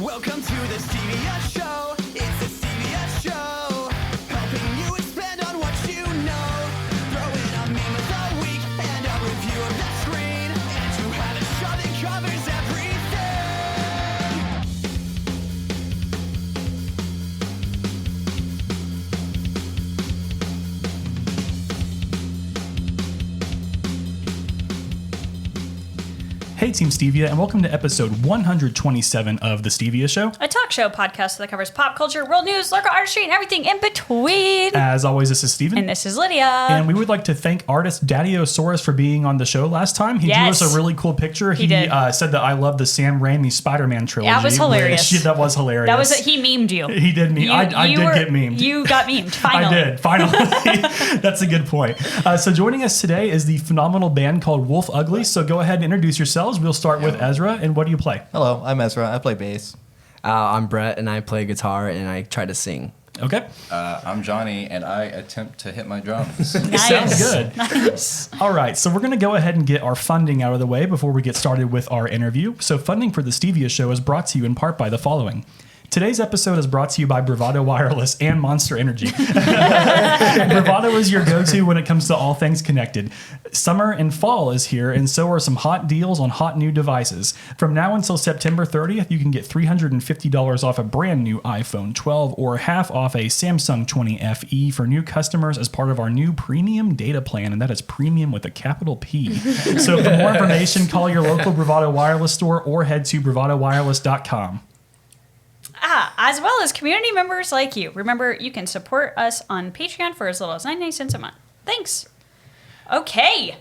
Welcome to the Stevia Show. It's the Stevia Show. Helping you expand on what you know. Throw in a meme of the week and a review of the screen. And to have a show that covers everything. Hey Team Stevia, and welcome to episode 127 of The Stevia Show. A talk show podcast that covers pop culture, world news, local artistry, and everything in between. As always, this is Steven. And this is Lydia. And we would like to thank artist Daddy-Osaurus for being on the show last time. He drew us a really cool picture. He did. Said that I love the Sam Raimi Spider-Man trilogy. That was hilarious. That was hilarious. He memed you. He did meme. I did get memed. You got memed, finally. I did, finally. That's a good point. So joining us today is the phenomenal band called Wolf Ugly. So go ahead and introduce yourselves. We'll start with Ezra. And what do you play? Hello, I'm Ezra. I play bass. I'm Brett, and I play guitar, and I try to sing. Okay. I'm Johnny, and I attempt to hit my drums. Nice. Sounds good. Nice. All right, so we're going to go ahead and get our funding out of the way before we get started with our interview. So funding for the Stevia Show is brought to you in part by the following. Today's episode is brought to you by Bravado Wireless and Monster Energy. Bravado is your go-to when it comes to all things connected. Summer and fall is here, and so are some hot deals on hot new devices. From now until September 30th, you can get $350 off a brand new iPhone 12 or half off a Samsung 20 FE for new customers as part of our new premium data plan, and that is premium with a capital P. So for more information, call your local Bravado Wireless store or head to bravadowireless.com. As well as community members like you. Remember, you can support us on Patreon for as little as 99 cents a month. Thanks. Okay.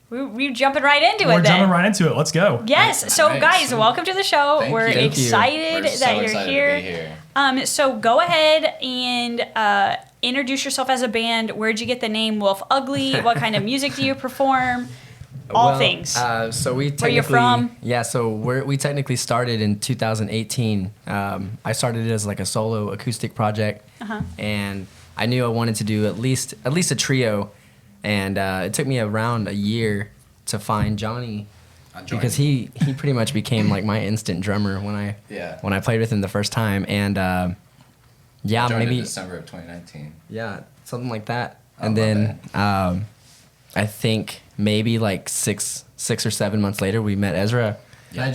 We're jumping right into it then. We're jumping right into it. Let's go. Yes. So, Nice. guys, welcome to the show. Thank We're you. Thank you. excited We're so that you're excited here. to be here. So go ahead and introduce yourself as a band. Where'd you get the name Wolf Ugly? What kind of music do you perform? All things. So we technically, Where you're from? Yeah, so we technically started in 2018. I started it as like a solo acoustic project, and I knew I wanted to do at least a trio, and it took me around a year to find Johnny, because he pretty much became like my instant drummer when I played with him the first time, and Maybe December of 2019. Yeah, something like that, and then I think maybe like six or 7 months later, we met Ezra. Yeah,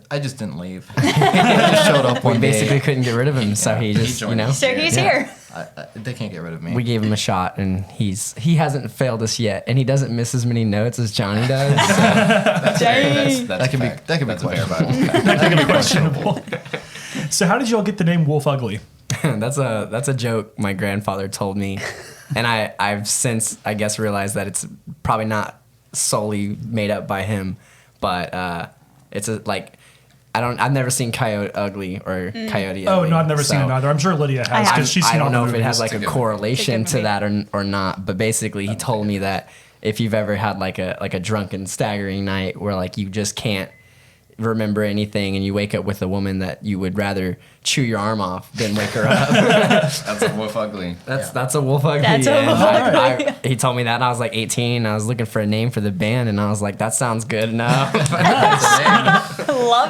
I just didn't leave. I just showed up one We day. basically couldn't get rid of him, so he just, joined us. So he's here. They can't get rid of me. we gave him a shot, and he hasn't failed us yet, and he doesn't miss as many notes as Johnny does. So. That can be questionable. That can be questionable. So how did you all get the name Wolf Ugly? That's a joke my grandfather told me, and I've since, I guess, realized that it's probably not solely made up by him, but it's I've never seen Coyote Ugly or Coyote Ugly. Oh, no, I've never seen it either. I'm sure Lydia has, because she's seen I all don't the know if it has movies. like a correlation to that or not, but basically he told me that if you've ever had like a drunken staggering night where like you just can't remember anything and you wake up with a woman that you would rather chew your arm off than wake her up. That's a Wolf Ugly. That's a Wolf Ugly. That's a Wolf Ugly. He told me that, and I was like 18, and I was looking for a name for the band, and I was like, that sounds good enough. Love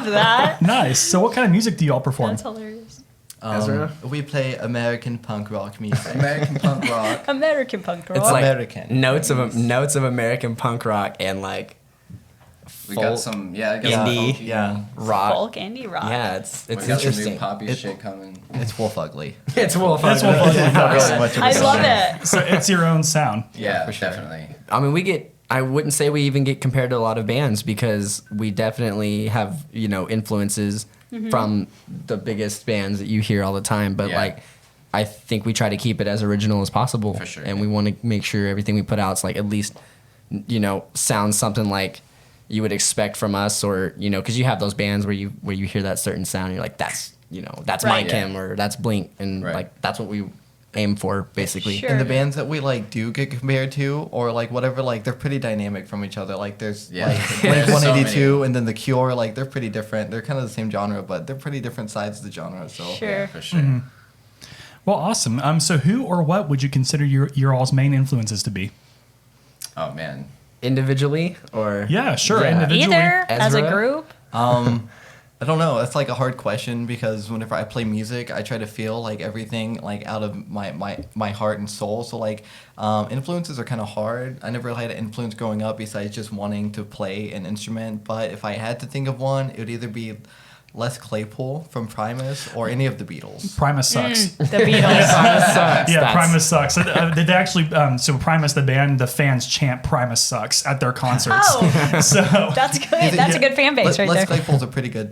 that. Nice. So what kind of music do you all perform? That's hilarious. Ezra? We play American punk rock music. American punk rock. American punk rock. It's like American. notes of American punk rock and like We got some, I guess indie, folky, rock. folk, indie rock. Yeah, it's We got some interesting. new poppy shit coming. It's Wolf Ugly. It's Wolf. That's Wolf Ugly. Not really much of a I love song. it. So it's your own sound. Yeah, for sure. definitely. I mean, I wouldn't say we even get compared to a lot of bands, because we definitely have, influences from the biggest bands that you hear all the time. But like, I think we try to keep it as original as possible. For sure. And we want to make sure everything we put out is like at least, sounds something like you would expect from us, or, because you have those bands where you hear that certain sound and you're like, that's Right. My Chem or that's Blink. And like, that's what we aim for, basically. Sure. And the bands that we do get compared to, or whatever, they're pretty dynamic from each other. Like there's There's so 182 many. and then the Cure, they're pretty different. They're kind of the same genre, but they're pretty different sides of the genre. So Sure. Yeah, for sure. Well, awesome. So who or what would you consider your all's main influences to be? Oh, man. Individually or? Yeah, sure. Yeah. Individually. Either as a Ezra? group. I don't know. It's like a hard question because whenever I play music, I try to feel like everything like out of my heart and soul. So like influences are kind of hard. I never had an influence growing up besides just wanting to play an instrument. But if I had to think of one, it would either be Les Claypool from Primus or any of the Beatles. Primus sucks. The Beatles. Yeah, Primus sucks. They actually, so Primus, the band, the fans chant Primus sucks at their concerts. Oh, So that's good. That's a good fan base right Les there. Claypool's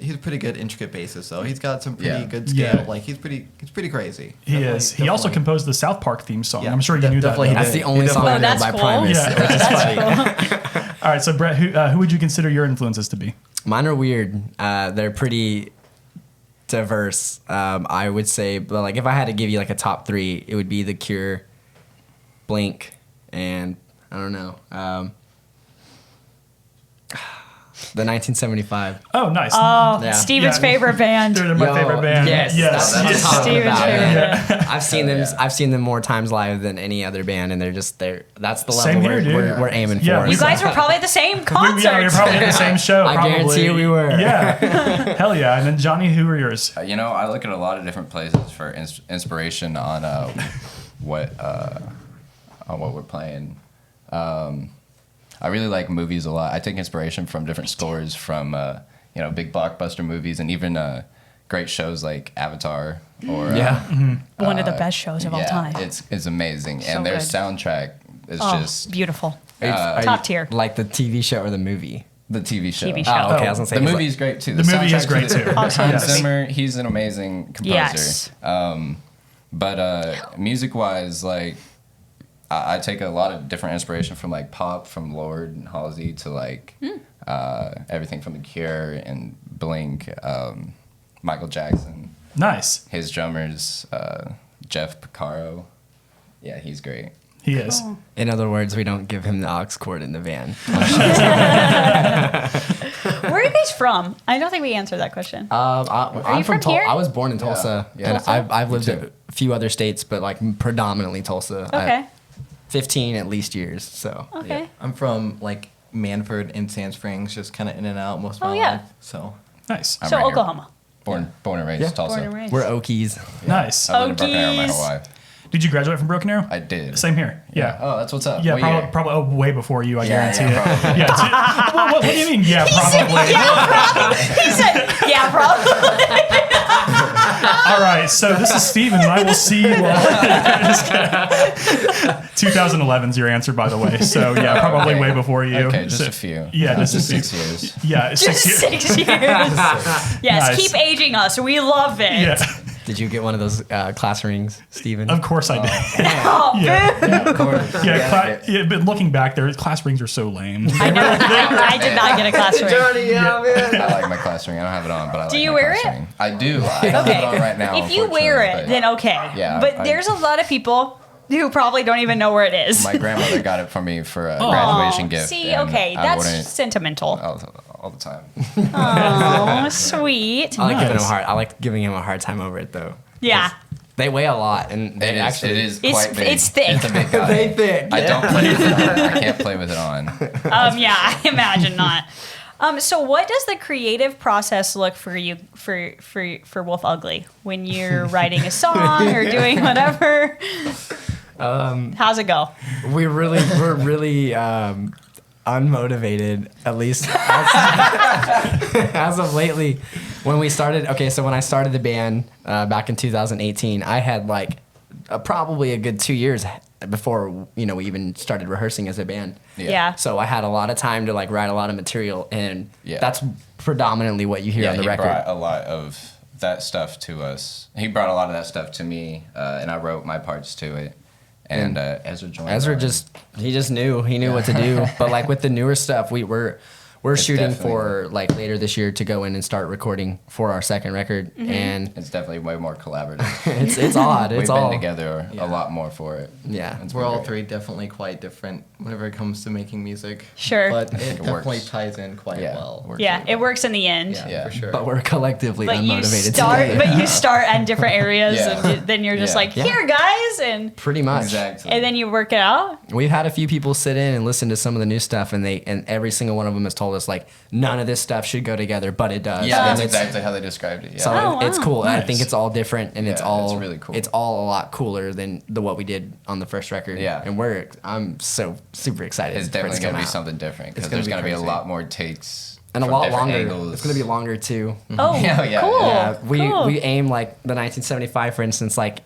he's a pretty good intricate bassist, so he's got some pretty good Yeah. scale. Like he's pretty crazy. he is. He also composed the South Park theme song. Yeah, I'm sure you knew that. definitely he though. That's did. the only He song I definitely- know by Oh, that's Primus. cool. Which is funny. All right, so Brett, who would you consider your influences to be? Mine are weird. They're pretty diverse. I would say, but like if I had to give you like a top 3, it would be The Cure, Blink, and I don't know. The 1975. Oh, nice. Oh, Yeah. Steven's Yeah. favorite band. They're my Yo, favorite band. Yes, yes. that's what I'm yes. talking Steven's about. favorite band. I've seen them. yeah. I've seen them more times live than any other band, and that's the level Same here, dude. we're aiming Yeah, for. You guys were probably at the same concert. Yeah, we were probably at the same show. I Probably. guarantee you we were. Yeah. Hell yeah. And then Johnny, who are yours? You know, I look at a lot of different places for inspiration on what we're playing. I really like movies a lot. I take inspiration from different scores from big blockbuster movies and even great shows like Avatar or One of the best shows of all time. It's amazing, So and their good. soundtrack is Oh, just beautiful. Are Top you- tier. Like the TV show or the movie. the TV show. TV show. Oh, okay. I was gonna say The 'cause, movie's great too. The movie is soundtrack great, to too. Hans Yes. Zimmer, he's an amazing composer. Yes. But music-wise, like I take a lot of different inspiration from like pop, from Lord and Halsey to like everything from The Cure and Blink, Michael Jackson. Nice. His drummers, Jeff Porcaro. Yeah, he's great. He is. In other words, we don't give him the aux cord in the van. Where are you guys from? I don't think we answered that question. I'm you from here? I was born in Tulsa, Yeah. and Tulsa? I've lived Me in too. a few other states, but like predominantly Tulsa. Okay. 15 at least years. So Okay. I'm from like Manford and Sand Springs, just kind of in and out most of my yeah. life. So Nice. I'm So right here. Oklahoma. Born and raised Yeah. Tulsa. Born and raised. we're Okies. Nice. I've lived in Broken Arrow my Okies. whole life. Did you graduate from Broken Arrow? I did. Same here. Yeah. Oh, that's what's up. Yeah, What probably, year? probably way before you, I guarantee yeah, it. probably. Yeah. What do you mean? Yeah, probably. He said, yeah, probably. All right, so this is Steven, and I will see you all. 2011's your answer, by the way. So, yeah, probably Okay. way before you. Okay, just So- a few. Yeah, just a 6 few. years. Yeah, Just 6 years. Yes, Nice. keep aging us. We love it. Yeah, Did you get one of those class rings, Steven? of course I did. Oh, Yeah. boo. Of course. Yeah, but looking back there, class rings are so lame. I know. I did not get a class ring. I like my class ring. I don't have it on, but I like Do you my wear class it? ring. I do. I have it on right now. If you wear it, unfortunately, then okay. Yeah, But I- there's a lot of people who probably don't even know where it is. my grandmother got it for me for a graduation gift. See, and okay, I that's wouldn't- sentimental. all the time. Oh, sweet. I like giving him a Nice. hard. I like giving him a hard time over it though. Yeah. They weigh a lot, and they It actually is It's- quite big. it's thick. It's a big guy. thick. I don't play with it on. I can't play with it on. Yeah, I imagine not. So what does the creative process look for you for Wolf Ugly when you're writing a song or doing whatever? How's it go? We're really unmotivated, at least as of lately. When we started, when I started the band back in 2018, I had like probably a good 2 years before we even started rehearsing as a band. Yeah. So I had a lot of time to like write a lot of material, and Yeah. that's predominantly what you hear on the he record. brought a lot of that stuff to us. He brought a lot of that stuff to me, and I wrote my parts to it. And Ezra joined. Ezra on. he just knew what to do. But like with the newer stuff, we're It's shooting definitely- for like later this year to go in and start recording for our second record, and It's definitely way more collaborative. it's odd. We've It's been all together Yeah. a lot more for it. Yeah. It's we're been all great. three definitely quite different whenever it comes to making music. Sure. But it definitely works. ties in quite Yeah, well. works Yeah, really it well. works in the end. Yeah, Yeah. for sure. But we're collectively But you unmotivated start, together. but you start on different areas, Yeah. and then you're just Yeah. like, Yeah. here, guys, and Pretty much. Exactly. then you work it out. We've had a few people sit in and listen to some of the new stuff, and every single one of them has told told us like none of this stuff should go together, but it does. Yeah, And that's it's- exactly how they described it. Yeah. So Oh, it's wow. cool. I Nice. think it's all different, and it's Yeah, all it's really cool. It's all a lot cooler than what we did on the first record. Yeah. and I'm so super excited. It's for it definitely to going come to be out. something different because gonna there's be going to be a crazy. lot more takes and a from lot different longer. angles. It's going to be longer too. Oh, Yeah, yeah, cool. Yeah, Cool. we aim like the 1975, for instance. Like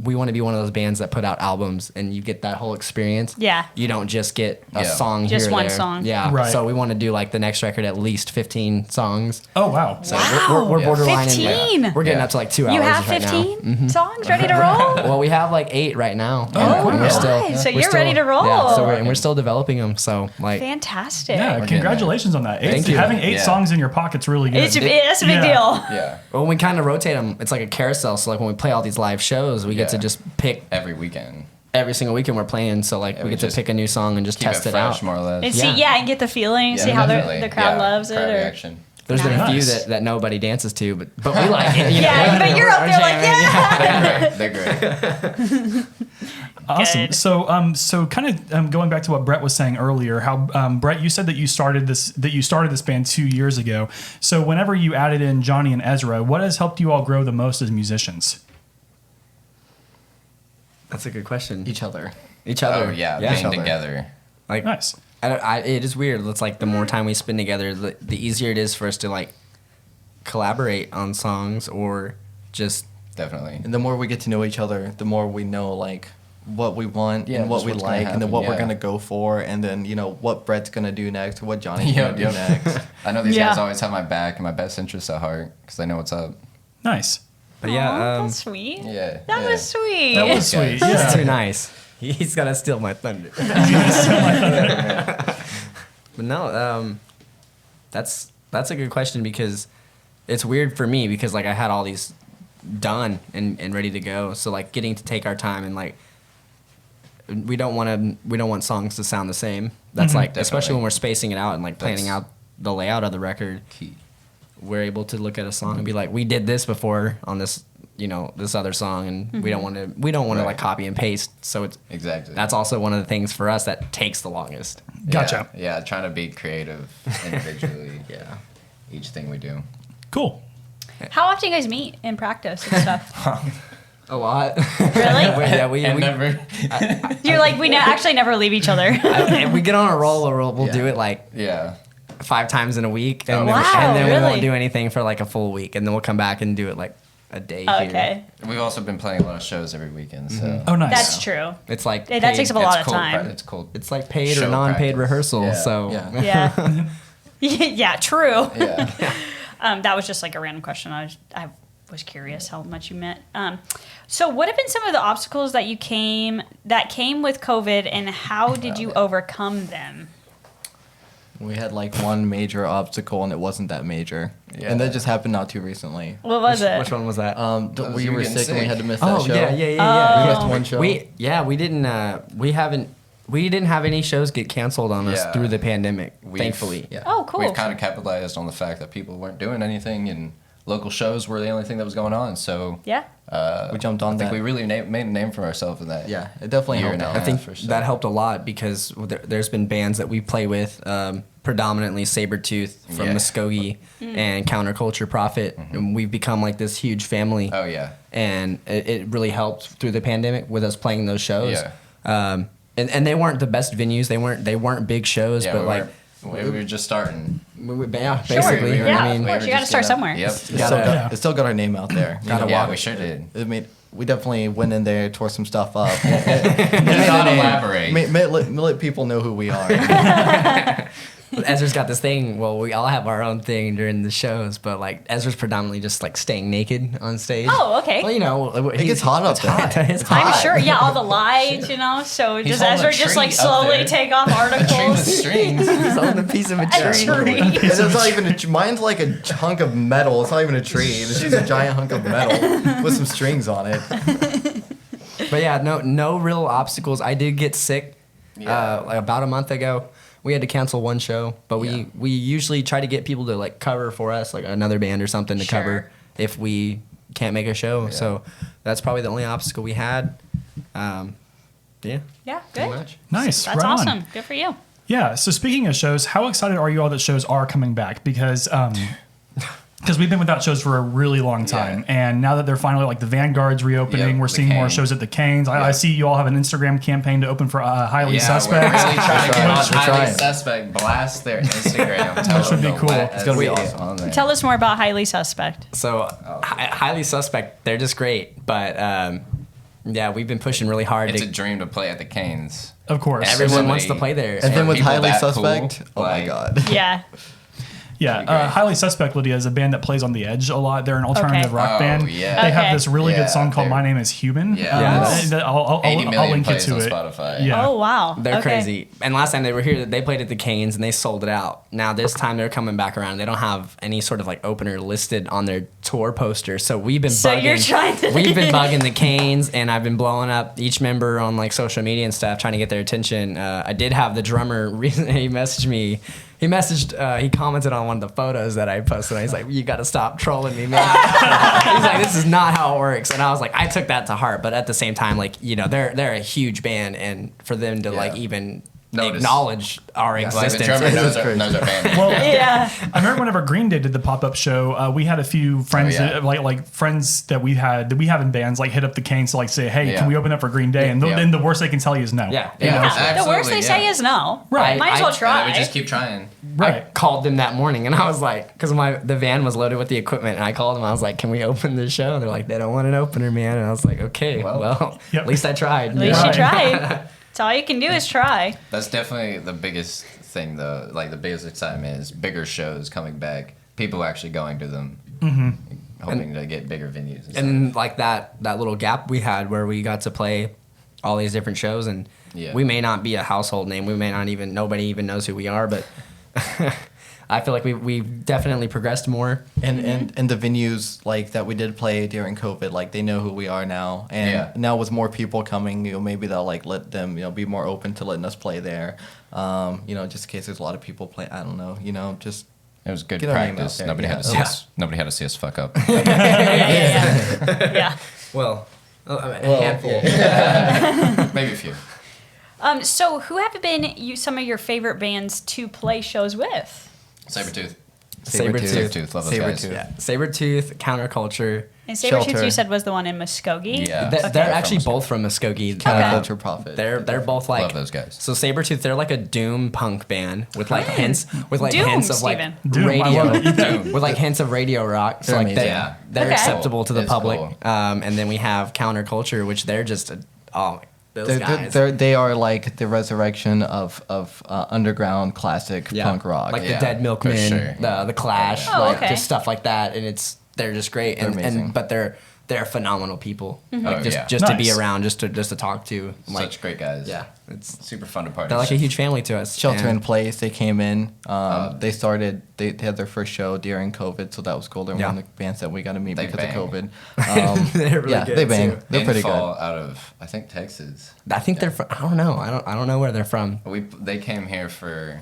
we want to be one of those bands that put out albums, and you get that whole experience. Yeah. You don't just get a Yeah. song Just here or one there. song. Yeah. Right. So we want to do like the next record at least 15 songs. Oh wow. So Wow. we're Yeah. borderline. 15? We're getting Yeah. up to like 2 hours You have right now. 15 songs ready to roll? Well, we have like 8 right now. Oh, And nice. So we're you're ready to roll. Yeah, so we're still developing them. So like, Fantastic. Yeah, getting congratulations on that. Thank you. Having 8 Yeah. songs in your pocket's really good. That's a big Yeah. deal. Yeah, when we kind of rotate them, it's like a carousel. So like when we play all these live shows, we get to Yeah. just pick every weekend. every single weekend we're playing. So like Yeah, we we get to just pick a new song and just Keep test it it fresh, out. more or less. And see, Yeah. and get the feeling, Yeah, see how definitely. the crowd Yeah, loves it. crowd Or, reaction. There's been a few Nice. that nobody dances to, but we like it. You know? Yeah, but you're up there like, yeah. They're great. Awesome. Good. So kind of going back to what Brett was saying earlier, how Brett, you said that you started this band 2 years ago. So whenever you added in Johnny and Ezra, what has helped you all grow the most as musicians? That's a good question. Each other. Each other. Oh yeah, yeah. being together. Like Nice. it is weird. It's like the more time we spend together, the easier it is for us to like collaborate on songs or just Definitely. And the more we get to know each other, the more we know like what we want Yeah, and what just we what's gonna like, and then happen, what we're yeah. gonna go for, and then what Brett's gonna do next, or what Johnny's gonna do next. I know these Yeah. guys always have my back and my best interests at heart because they know what's up. Nice. but Aw, yeah, that's sweet. Yeah, That yeah. was sweet. That was sweet. it's Yeah. too nice. He's gonna steal my thunder. But no, that's a good question because it's weird for me because like I had all these done and ready to go. So like getting to take our time and like we don't want songs to sound the same. That's like especially Definitely. when we're spacing it out and like planning That's- out the layout of the record. Key. We're able to look at a song and be like, we did this before on this this other song, and we don't want to Right. like copy and paste. So it's Exactly. that's also one of the things for us that takes the longest. Gotcha. Yeah, trying to be creative individually. Yeah. Each thing we do. Cool. How often you guys meet and practice and stuff? A lot. Really? Yeah, we never. You're like, we actually never leave each other. if we get on a roll, we'll Yeah. do it like Yeah. 5 times in a week, and, Wow, and then we really? won't do anything for like a full week, and then we'll come back and do it like a day. Here. Okay. We've also been playing a lot of shows every weekend, so Oh, nice. That's true. It's like Yeah, that paid- takes up a lot of cool. time. It's cool. It's like paid or Show non-paid practice. rehearsal. Yeah. So Yeah. Yeah. Yeah, true. Yeah. That was just like a random question. I was curious how much you meant. So what have been some of the obstacles that came with COVID, and how did you overcome them? We had like one major obstacle, and it wasn't that major, Yeah. and that just happened not too recently. What was it? which one was that? was We you were getting sick and we sick. had to miss that Oh show. yeah. We Oh. missed one show. We didn't have any shows get canceled on us Yeah. through the pandemic. We've- Thankfully. Yeah. Oh, cool. We've kind of capitalized on the fact that people weren't doing anything, and local shows were the only thing that was going on. So Yeah. We jumped on I think that. we really made a name for ourselves in that. Yeah, it definitely Year helped and a out. I half. think for sure. that helped a lot because there's been bands that we play with, predominantly Sabretooth from Yeah. Muskogee and Counterculture Prophet, and we've become like this huge family. Oh yeah. And it really helped through the pandemic with us playing those shows. Yeah. And they weren't the best venues. They weren't big shows, Yeah, but like we were just starting. yeah, basically. Yeah, I mean, of course. You gotta start somewhere. Yep. Gotta- It still got our name out there. you Gotta know? Yeah, walk. we sure did. I mean, we definitely went in there, tore some stuff up. Did not elaborate. Let people know who we are. Ezra's got this thing. Well, we all have our own thing during the shows, but like Ezra's predominantly just like staying naked on stage. Oh, okay. Well, you know, It gets hot up there. It's hot. I'm sure. Yeah, all the lights, so He's just holding Ezra a just tree like up slowly there. take off A tree with articles. strings. He's holding a piece of a A tree. tree. It's not even mine's like a hunk of metal. It's not even a tree. It's just a giant hunk of metal with some strings on it. But yeah, no real obstacles. I did get sick Yeah. like about a month ago. We had to cancel one show, but Yeah. we usually try to get people to like cover for us, like another band or something to Sure. cover if we can't make a show. Yeah. So that's probably the only obstacle we had. Yeah. Yeah, Pretty good. much. Nice. That's right on. awesome. Good for you. Yeah. So speaking of shows, how excited are you all that shows are coming back? Because we've been without shows for a really long time, and now that they're finally like the Vanguard's reopening, we're the seeing more Cane. shows at the Canes. I see you all have an Instagram campaign to open for Highly Suspect. We're really trying to get on We're Highly trying. Suspect. Blast their Instagram. Which would be cool. It's gonna be awesome. Tell us more about Highly Suspect. So Highly Suspect, they're just great, but yeah, we've been pushing really hard. It's a dream to play at the Canes. Of course. Everyone wants to play there. And then with people Highly that Suspect, cool, oh my like- god. Yeah. Yeah, great. Highly Suspect, Lydia, is a band that plays on the edge a lot. They're an alternative Okay. rock Oh, band. yeah. They Okay. have this really good Yeah, song called they're- My Name is Human. Yeah. That I'll 80 million link you plays to on it. Spotify. Yeah. Oh wow. They're Okay. crazy. And last time they were here, they played at the Canes and they sold it out. Now this time they're coming back around. They don't have any sort of like opener listed on their tour poster. So we've been So bugging. you're trying to- We've been bugging the Canes, and I've been blowing up each member on like social media and stuff, trying to get their attention. I did have the drummer recently. He messaged me. He commented on one of the photos that I posted. He's like, "You got to stop trolling me, man." He's like, "This is not how it works." And I was like, I took that to heart, but at the same time, like, you know, they're a huge band, and for them to like even Notice. acknowledge our Like existence. the drummer knows crazy. our band. Well, Yeah. I remember whenever Green Day did the pop-up show, we had a few friends, Oh, yeah. like friends that we have in bands, like hit up the Canes to like say, "Hey, Yeah. can we open up for Green Day?" And Yeah. then the worst they can tell you is no. Yeah. You know? Yeah. The worst Absolutely, they say yeah. is no. Right. Might as well I- And try. we just keep trying. I Right. called them that morning and I was like, because the van was loaded with the equipment, and I called them. I was like, "Can we open the show?" And they're like, "They don't want an opener, man." And I was like, "Okay, well, Yep. at least I tried." At least Right. you tried. That's all you can do is try. That's definitely the biggest thing, though. Like the biggest excitement is bigger shows coming back. People actually going to them, hoping to get bigger venues. And, And like that little gap we had where we got to play all these different shows, and Yeah. we may not be a household name. We may not even nobody even knows who we are, but I feel like we've definitely progressed more. And the venues like that we did play during COVID, like they know who we are now. And Yeah. now with more people coming, you know, maybe they'll like let them, you know, be more open to letting us play there. You know, just in case there's a lot of people play. I don't know, you know, just it was good Get our name practice. out there, Nobody yeah. had to see us. Nobody had to see us fuck up. Yeah. Well, a handful. Maybe a few. So who have been some of your favorite bands to play shows with? Sabretooth. Sabretooth. Sabretooth. Love those guys. Sabretooth. Yeah, Sabretooth, Counterculture. And Sabretooth, Shelter. you said, was the one in Muskogee? Yeah. They're Okay. actually From both from Muskogee. Counterculture Prophet. They're both like Love those guys. So Sabretooth, they're like a doom punk band with like hints Doom, of like Steven. Doom, I love it. radio with like hints of radio rock. So They're like amazing. Yeah. they're Okay. acceptable to the It's public. cool. And then we have Counterculture, which they're just those guys. They are like the resurrection of underground classic punk rock. like Yeah, the Dead Milkmen, for sure. the Clash, Oh, like okay. just stuff like that, and they're just great, They're amazing. but they're phenomenal people. Mm-hmm. Like Oh, just yeah. just to be Nice. around, just to talk to. Like Such great guys. yeah, it's Super fun to party. they're like a huge family to us. Shelter in and- Place. They came in. They had their first show during COVID, so that was cool. They're Yeah. one of the bands that we got to meet They because bang. of COVID. They're really yeah, good, they bang. too. They're pretty good. Infall out of I think Texas. I think they're from. I don't know. I don't know where they're from. They came here for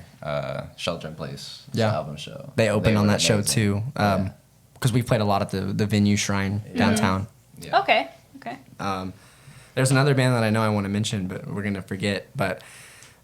Shelter in Place Yeah. album show. They opened on were that show amazing. too, because we played a lot at the venue Shrine downtown. Yeah. Okay. There's another band that I know I want to mention, but we're gonna forget. But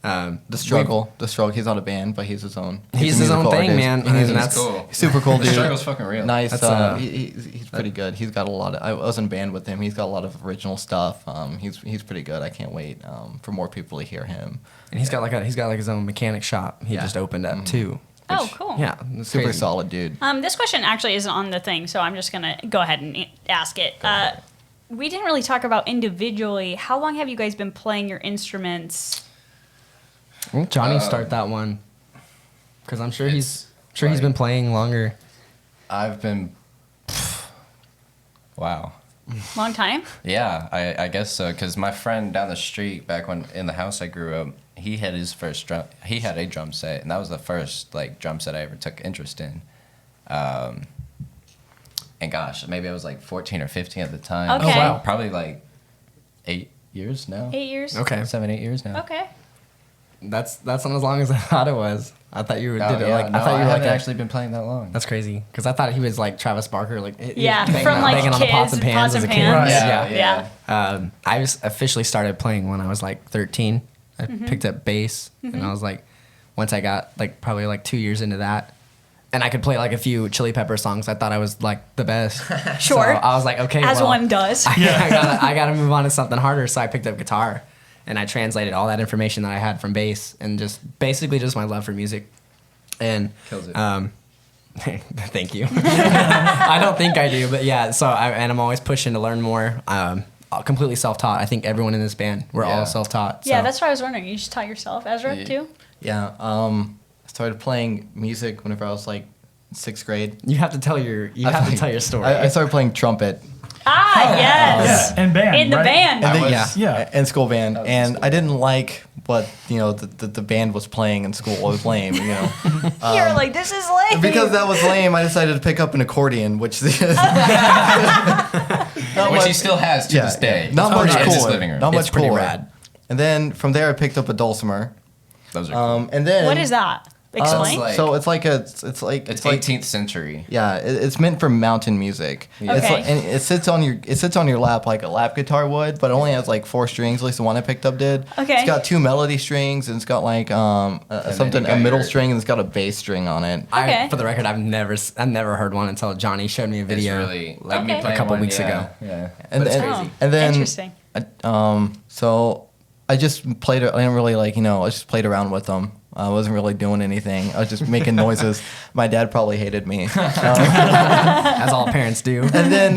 The Struggle. He's not a band, but he's his own. He's a his own musical thing, artist. man. And And he's that's- cool. super cool The dude. struggle's fucking real. Nice. That's, He's pretty good. He's got a lot of. I was in band with him. He's got a lot of original stuff. He's pretty good. I can't wait for more people to hear him. and he's got like his own mechanic shop. He Yeah. just opened up too. Oh, which- cool. Yeah, it's Super crazy. solid dude. This question actually isn't on the thing, so I'm just going to go ahead and ask it. We didn't really talk about individually. How long have you guys been playing your instruments? Well, Johnny, start that one, because I'm sure he's like- been playing longer. I've been. Wow. Long time? Yeah, I guess so. Because my friend down the street, back when in the house I grew up, he had his first drum. He had a drum set, and that was the first like drum set I ever took interest in. And gosh, maybe I was like 14 or 15 at the time. Okay. Oh, wow. Probably like 8 years now. 8 years? Okay, 7, 8 years now. Okay. that's not as long as I thought it was. I thought you Oh, did it yeah, like no, I thought you were like haven't a- actually been playing that long. That's crazy, because I thought he was like Travis Barker, like Yeah, banging from on- like banging on kids, the pots and pans as a kid. Right. Yeah. I officially started playing when I was like 13. I picked up bass, and I was like, once I got like probably like 2 years into that. And I could play like a few Chili Pepper songs. I thought I was like the best. Sure. So I was like, okay, As well, one does. I gotta move on to something harder. So I picked up guitar, and I translated all that information that I had from bass, and just basically just my love for music. And Kills it. thank you. I don't think I do, but yeah. So I'm always pushing to learn more. Completely self-taught. I think everyone in this band, we're Yeah. all self-taught. Yeah, so. that's what I was wondering. You just taught yourself, Ezra, too? Yeah. I started playing music whenever I was like 6th grade. You have to tell your story. I started playing trumpet Yes. Yeah, and band. In the right? band. and then, was- Yeah. in school band, was and school. I didn't like what the band was playing in school. It was lame, You're like, this is lame. Because that was lame, I decided to pick up an accordion, which is Which he still has to this day. Not It's much in his cooler. living room. Not It's much pretty cooler. rad. And then from there, I picked up a dulcimer. Those are cool. And then What is that? Explain. like- So it's like It's 18th century. yeah, it's meant for mountain music. Yeah. It's Okay. like, and it sits on your lap like a lap guitar would, but it only has like 4 strings. At least the one I picked up did. Okay. It's got 2 melody strings, and it's got like then something you got a middle your- string, and it's got a bass string on it. Okay. For the record, I've never heard one until Johnny showed me a It's video. really Okay. me A playing couple one, weeks yeah, ago. Yeah, And but it's then- crazy. And then Interesting. so I just played. I didn't really like I just played around with them. I wasn't really doing anything. I was just making noises. My dad probably hated me. As all parents do. And then,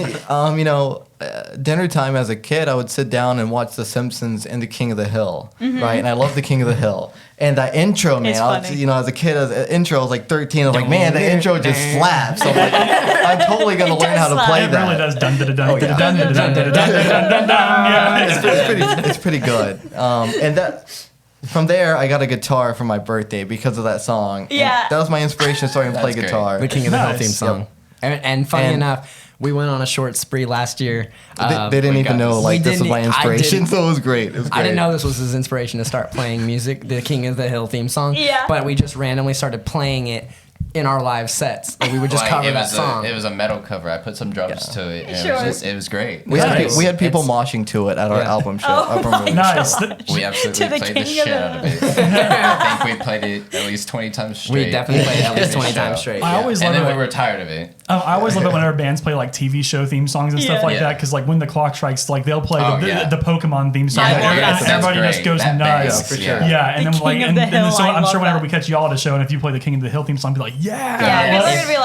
dinner time as a kid, I would sit down and watch The Simpsons and The King of the Hill, right? And I love The King of the Hill. And that intro, man, It's I was, funny. as a kid, intro, I was like 13. I was like, man, the intro just slaps. So I'm like, I'm totally going to It learn how does to slap. play It that. really does dun dun dun dun Oh, yeah. dun dun dun dun dun dun dun. Yeah. It's pretty good. And that from there, I got a guitar for my birthday because of that song. And Yeah. that was my inspiration to start to play That's great. guitar. The King of the Hill Nice. theme song. And funny And- enough, we went on a short spree last year. They didn't we even got know this. like We this was my didn't- I inspiration, didn't- so it was great. It was great. I didn't know this was his inspiration to start playing music, the King of the Hill theme song. Yeah. But we just randomly started playing it in our live sets. Like we would just cover it that was song. it was a metal cover. I put some drums to it. And Sure. it was great. We had, Nice. we had people It's- moshing to it at our Yeah. album show. Oh album release. Nice. We absolutely To the played the King of shit the- out of it. I think we played it at least 20 times straight. We definitely played it at least 20 Show. times straight. I always And love then it. we were tired of it. I always love it whenever bands play like TV show theme songs and stuff Yeah. like Yeah. that, because like when the clock strikes, like they'll play Oh, the, yeah. the Pokemon theme song. Yeah, and yeah, everybody- that's everybody great. just goes That nuts. bass, Yeah, for sure. Yeah, and The then like, King of and the then Hill, so I I'm love sure whenever that. we catch y'all at a show, and if you play the King of the Hill theme song, be like, Yeah, yeah, people are gonna be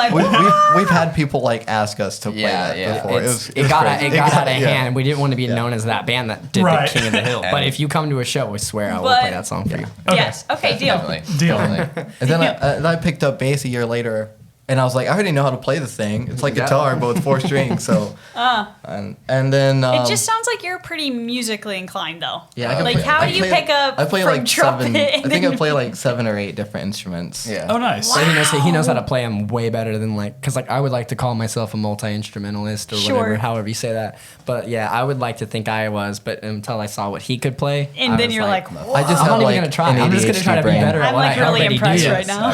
like, We've had people like ask us to play Yeah, that yeah. before. It got out of yeah. hand. We didn't want to be known as that band that did Right. the King of the Hill. But And- if you come to a show, I swear I will But- play that song for you. Okay. yes. Okay, deal. Definitely. Deal. Definitely. And then I picked up bass a year later, and I was like, I already know how to play this thing. It's like Yeah. guitar, but with 4 strings. So, and then It just sounds like you're pretty musically inclined, though. yeah, I can Like, play- how I do you play- pick up I play from like trumpet 7. and I think I then- play like 7 or 8 different instruments. Yeah. Oh, nice. So he knows how to play them way better than because I would like to call myself a multi-instrumentalist or Sure. whatever, however you say that. But yeah, I would like to think I was, but until I saw what he could play, And I then was you're like, I just I'm have not like even gonna try. an I'm just gonna try to be ADHD better brain. at I'm what like I really already impressed do. right now.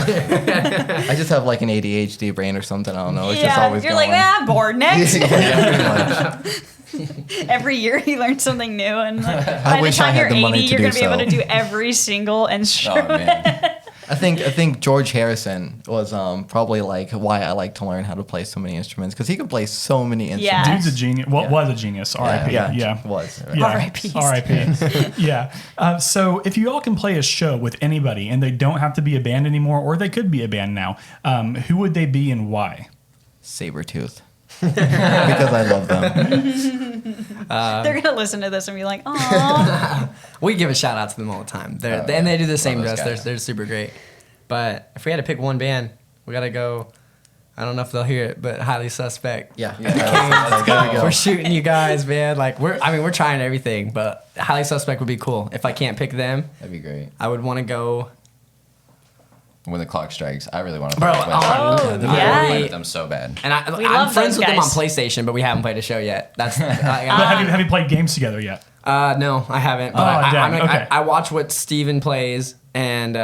I just have like an ADHD brain or something. I don't know. It's just Yeah, always you're going. like, I'm bored. Next. Yeah, pretty much. Every year you learn something new, and like, by the wish I time had you're the 80, money to you're do gonna be able so. to do every single Oh instrument. man. I think George Harrison was probably like why I like to learn how to play so many instruments because he could play so many instruments. Yeah. Dude's a genius. Well, was a genius. R.I.P. Yeah. was. Yeah. R.I.P. R.I.P. Yeah. So if you all can play a show with anybody and they don't have to be a band anymore, or they could be a band now, who would they be and why? Sabretooth. Because I love them. They're gonna listen to this and be like, "Oh, We give a shout out to them all the time. And they do the same to those us. guys. They're super great. But if we had to pick one band, we gotta go. I don't know if they'll hear it, but Highly Suspect. Yeah. Let's go. We're shooting you guys, man. Like we're trying everything, but Highly Suspect would be cool. If I can't pick them, That'd be great. I would want to go. When the clock strikes, I really want to Bro, play with them. Oh, I want to yeah. play with them so bad. And We I'm love friends those with them on guys. PlayStation, but we haven't played a show yet. That's But have you played games together yet? no, I haven't. But Oh, dang, okay. I watch what Steven plays, and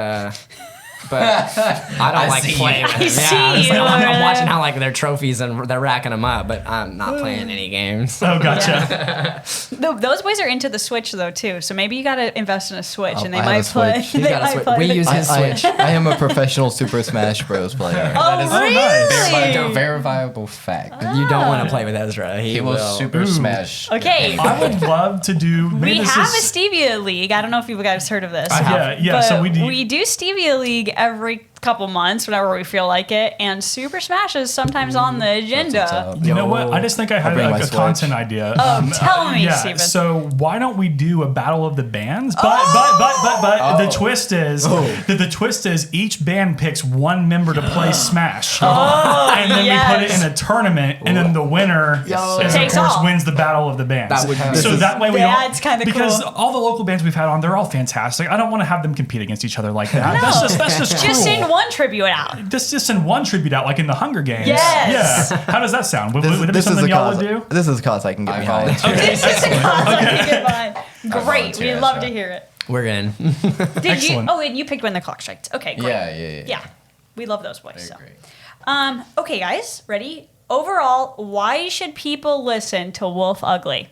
but I don't like see playing you. with I them. see Yeah, you I'm over watching there. how like their trophies and they're racking them up, but I'm not playing any games. Oh, gotcha. Those boys are into the Switch though too, so maybe you gotta invest in a Switch, and they I have a might play. Switch. He's got a Switch. We use his Switch. I am a professional Super Smash Bros. Player. Oh, is- really? nice. Verifiable fact. You don't want to play with Ezra. He will super smash. Okay. I would love to do. We maybe this have is- a Stevia League. I don't know if you guys heard of this. Yeah. But So we do Stevia League every couple months whenever we feel like it, and Super Smash is sometimes on the agenda. You know what? I just think I had bring my a Switch. content idea. Tell me, yeah. Steven. So why don't we do a battle of the bands? But the twist is the twist is each band picks one member to play Smash, and then we put it in a tournament, and then the winner is, of Takes course all. wins the battle of the bands. That would be- so that way we That's don't, kinda because cool. all the local bands we've had on, they're all fantastic. I don't want to have them compete against each other like that. That's just cruel. Just send one tribute out. Just send one tribute out, like in the Hunger Games. Yes. Yeah. How does that sound? Would it be something a y'all cause. would do? This is a cause I can get I behind. volunteer. This is a concept. Great. volunteer We'd as love well. to hear it. We're in. Did you? Excellent. Oh, and you picked when the clock strikes. Okay, great. Yeah. We love those boys. They're So. great. Okay, guys, ready? Overall, why should people listen to Wolf Ugly?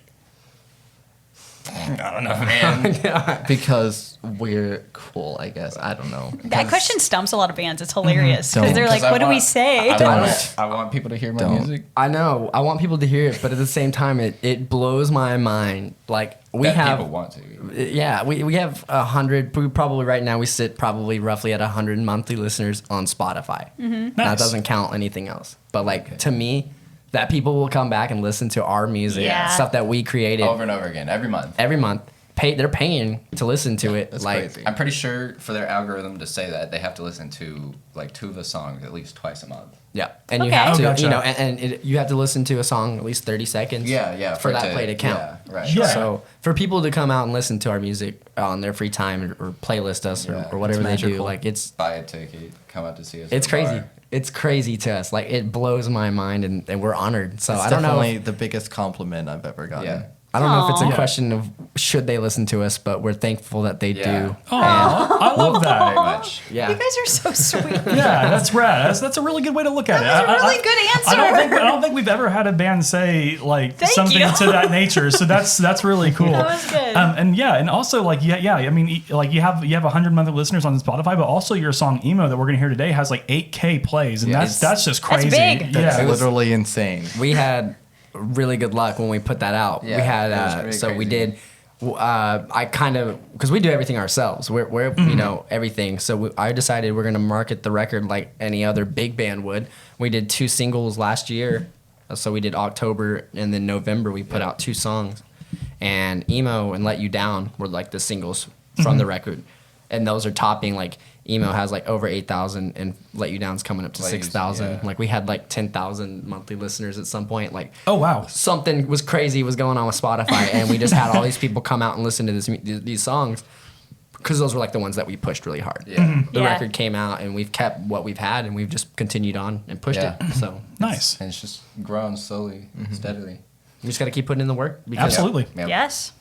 I don't know, man. Because we're cool, I guess. I don't know. That question stumps a lot of bands. It's hilarious because Don't. they're like, Because I "What do we want- say?" I want people to hear my Don't. music. I know. I want people to hear it, but at the same time, it blows my mind. Like we That have, people want to. yeah, we have 100. We probably right now we sit probably roughly at 100 monthly listeners on Spotify. Mm-hmm. That Nice. doesn't count anything else. But like to me, that people will come back and listen to our music, Yeah. stuff that we created Over and over again, every month. every month. They're paying to listen to it. That's like crazy. I'm pretty sure for their algorithm to say that, they have to listen to like 2 of the songs at least twice a month. yeah, and you Okay. have Oh, to, gotcha. you know, you have to listen to a song at least 30 seconds. Yeah. for that play to count. Yeah, right. Yeah. So for people to come out and listen to our music on their free time or playlist us Yeah, or whatever they do, magical. like it's Buy a ticket, come out to see us. it's at the crazy. bar. It's crazy to us. Like it blows my mind, and we're honored. So It's I don't know. definitely the biggest compliment I've ever gotten. Yeah. I don't know if it's Aw. a question of should they listen to us, but we're thankful that they Yeah. do. Oh, I love Very that. much. Yeah. You guys are so sweet. Yeah, that's rad. That's a really good way to look at it. That was a really good answer. I don't think we've ever had a band say like Thank something you. to that nature. So that's really cool. That was good. And also like yeah. I mean, like you have 100 monthly listeners on Spotify, but also your song "Emo" that we're gonna hear today has like 8K plays, and Yeah. that's just That's crazy. big. That's Yeah. literally insane. We had really good luck when we put that out. Yeah, we had it was really so we crazy. did. I kind of because we do everything ourselves. We're you know everything. So I decided we're gonna market the record like any other big band would. We did 2 singles last year. So we did October and then November we put out 2 songs, and Emo and Let You Down were like the singles from the record, and those are topping like. Emo has like over 8,000 and Let You Down's coming up to Plays, 6,000. yeah. Like we had like 10,000 monthly listeners at some point. Like Oh wow. something was crazy was going on with Spotify, and we just had all these people come out and listen to these songs because those were like the ones that we pushed really hard. Yeah. The Yeah. record came out, and we've kept what we've had, and we've just continued on and pushed Yeah. it. So Nice. And it's just grown slowly, steadily. we just got to keep putting in the work. Because Absolutely. Yep. Yes.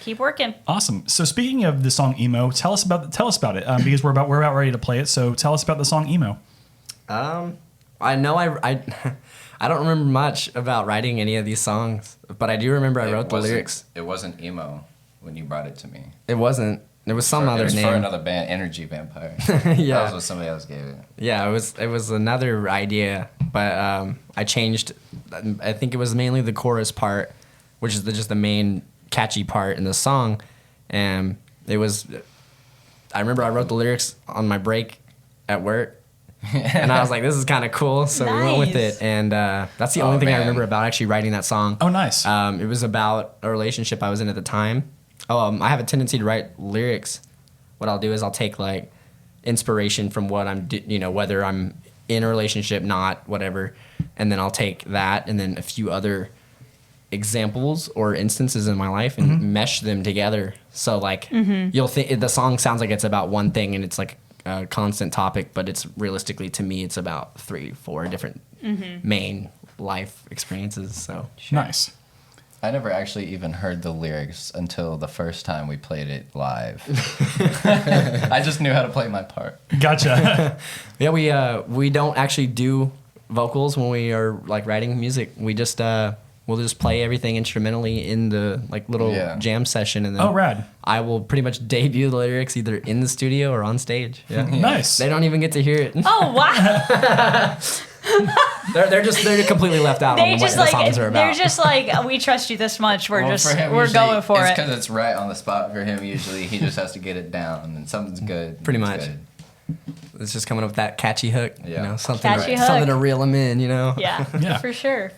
Keep working. Awesome. So speaking of the song "Emo," tell us about it because we're about ready to play it. So tell us about the song "Emo." I know I I don't remember much about writing any of these songs, but I do remember I wrote the lyrics. It wasn't emo when you brought it to me. It wasn't. There was some It other was name. for another band, Energy Vampire. Yeah. That was what somebody else gave it. Yeah, it was another idea, but I changed. I think it was mainly the chorus part, which is just the main catchy part in the song, and it was. I remember I wrote the lyrics on my break at work, and I was like, "This is kind of cool," so we went with Nice. it, and that's the only thing I remember about actually writing that song. Oh, nice. It was about a relationship I was in at the time. I have a tendency to write lyrics. What I'll do is I'll take like inspiration from what whether I'm in a relationship, not, whatever, and then I'll take that and then a few other examples or instances in my life and mesh them together. So like you'll think the song sounds like it's about one thing and it's like a constant topic, but it's realistically to me it's about 3-4 different main life experiences. So Nice. I never actually even heard the lyrics until the first time we played it live. I just knew how to play my part. Gotcha. Yeah, we don't actually do vocals when we are like writing music. We just we'll just play everything instrumentally in the like little jam session, and then Oh, rad. I will pretty much debut the lyrics either in the studio or on stage. Yeah. Nice. They don't even get to hear it. Oh wow! They're completely left out on They what just the like songs are about. they're just like, we trust you this much. We're Well, for him, we're usually, going for it's it. because it's right on the spot for him. Usually, he just has to get it down, and something's good. Pretty it's much. good. It's just coming up with that catchy hook, Yeah. something Catchy hook. something to reel them in, Yeah, Yeah. for sure.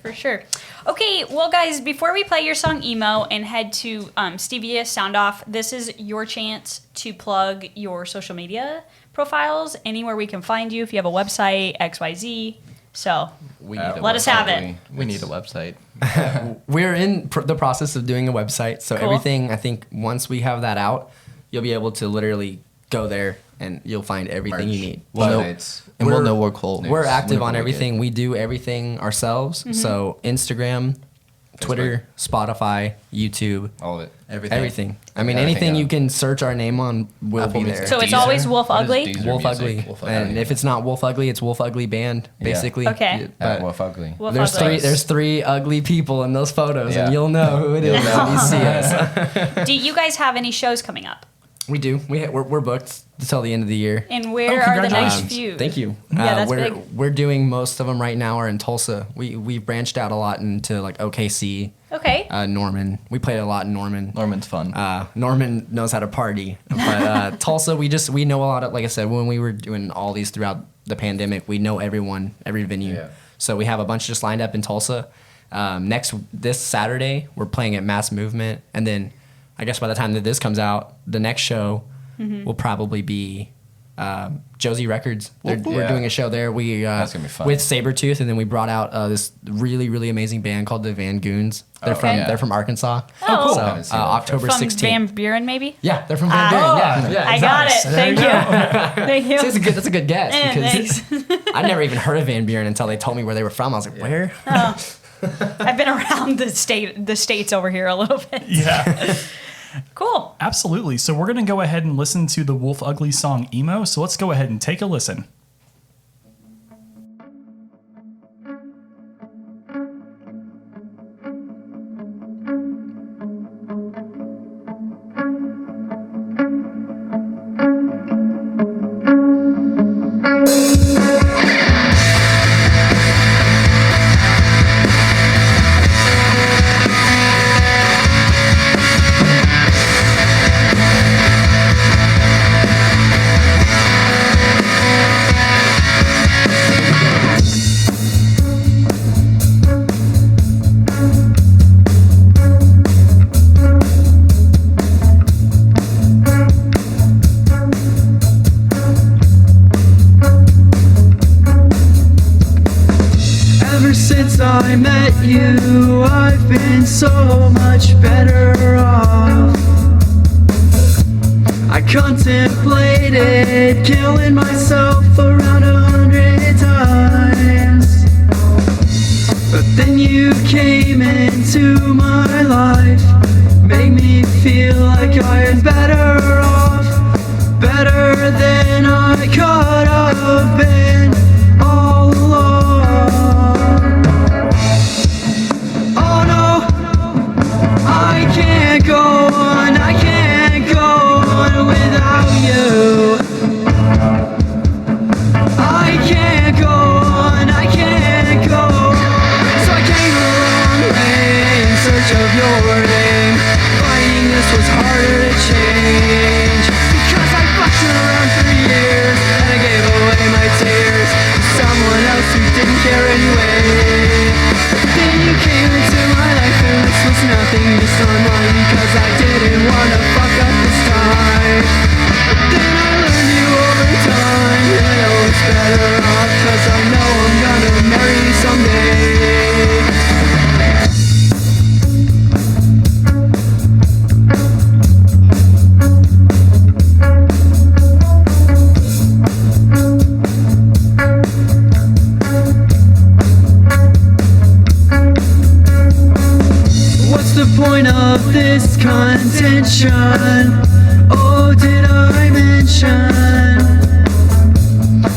Okay, well, guys, before we play your song Emo and head to Stevia Sound Off, this is your chance to plug your social media profiles, anywhere we can find you, if you have a website, XYZ. So let us have it. We need a website. We're in the process of doing a website, so Cool. everything, I think once we have that out, you'll be able to literally go there and you'll find everything you need. We'll know, Updates. and we'll know we're cool. We're active whenever on we everything. get- We do everything ourselves. Mm-hmm. So Instagram, Twitter, Spotify, YouTube, All of it. everything. I mean, Everything anything you up. can search our name on will Apple be Music. there. So it's Deezer? always Wolf What is Ugly? Deezer Wolf Music? Ugly. Wolf Ugly. And if it's not Wolf Ugly, it's Wolf Ugly Band, Yeah. basically. Okay. But Wolf Ugly. Wolf there's Ugly. there's three ugly people in those photos, Yeah. and you'll know who it is when you see us. Do you guys have any shows coming up? We do. We're booked until the end of the year. And where are the next congratulations. few? Thank you. Yeah, that's we're, big. We're doing most of them right now are in Tulsa. We've branched out a lot into like OKC, Okay. Norman. We played a lot in Norman. Norman's fun. Norman knows how to party, but Tulsa, we know a lot of, like I said, when we were doing all these throughout the pandemic, we know everyone, every venue. Yeah. So we have a bunch just lined up in Tulsa. This Saturday, we're playing at Mass Movement, and then I guess by the time that this comes out, the next show will probably be Josie Records. We're doing a show there. We That's gonna be fun. with Sabretooth, and then we brought out this really really amazing band called the Van Goons. They're Okay. they're from Arkansas. Oh, cool. So Haven't seen them. October From 16th. Van Buren, maybe? Yeah, they're from Van Buren. Yeah, I got it. Thank you. Thank you. So that's a good guess Thanks. because I never even heard of Van Buren until they told me where they were from. I was like, where? I've been around the states over here a little bit. Yeah. Cool. Absolutely. So we're going to go ahead and listen to the Wolf Ugly song Emo. So let's go ahead and take a listen. Ever since I met you, I've been so much better off. I contemplated killing myself around 100 times. But then you came into my life, made me feel like I am better off, better than I could have been all along. Oh no, I can't go on, I can't go on without you. I can't go on, I can't go on. So I came a long way in search of your name. Finding this was harder to change, because I fucked around for years and I gave away my tears. intention. Oh, did I mention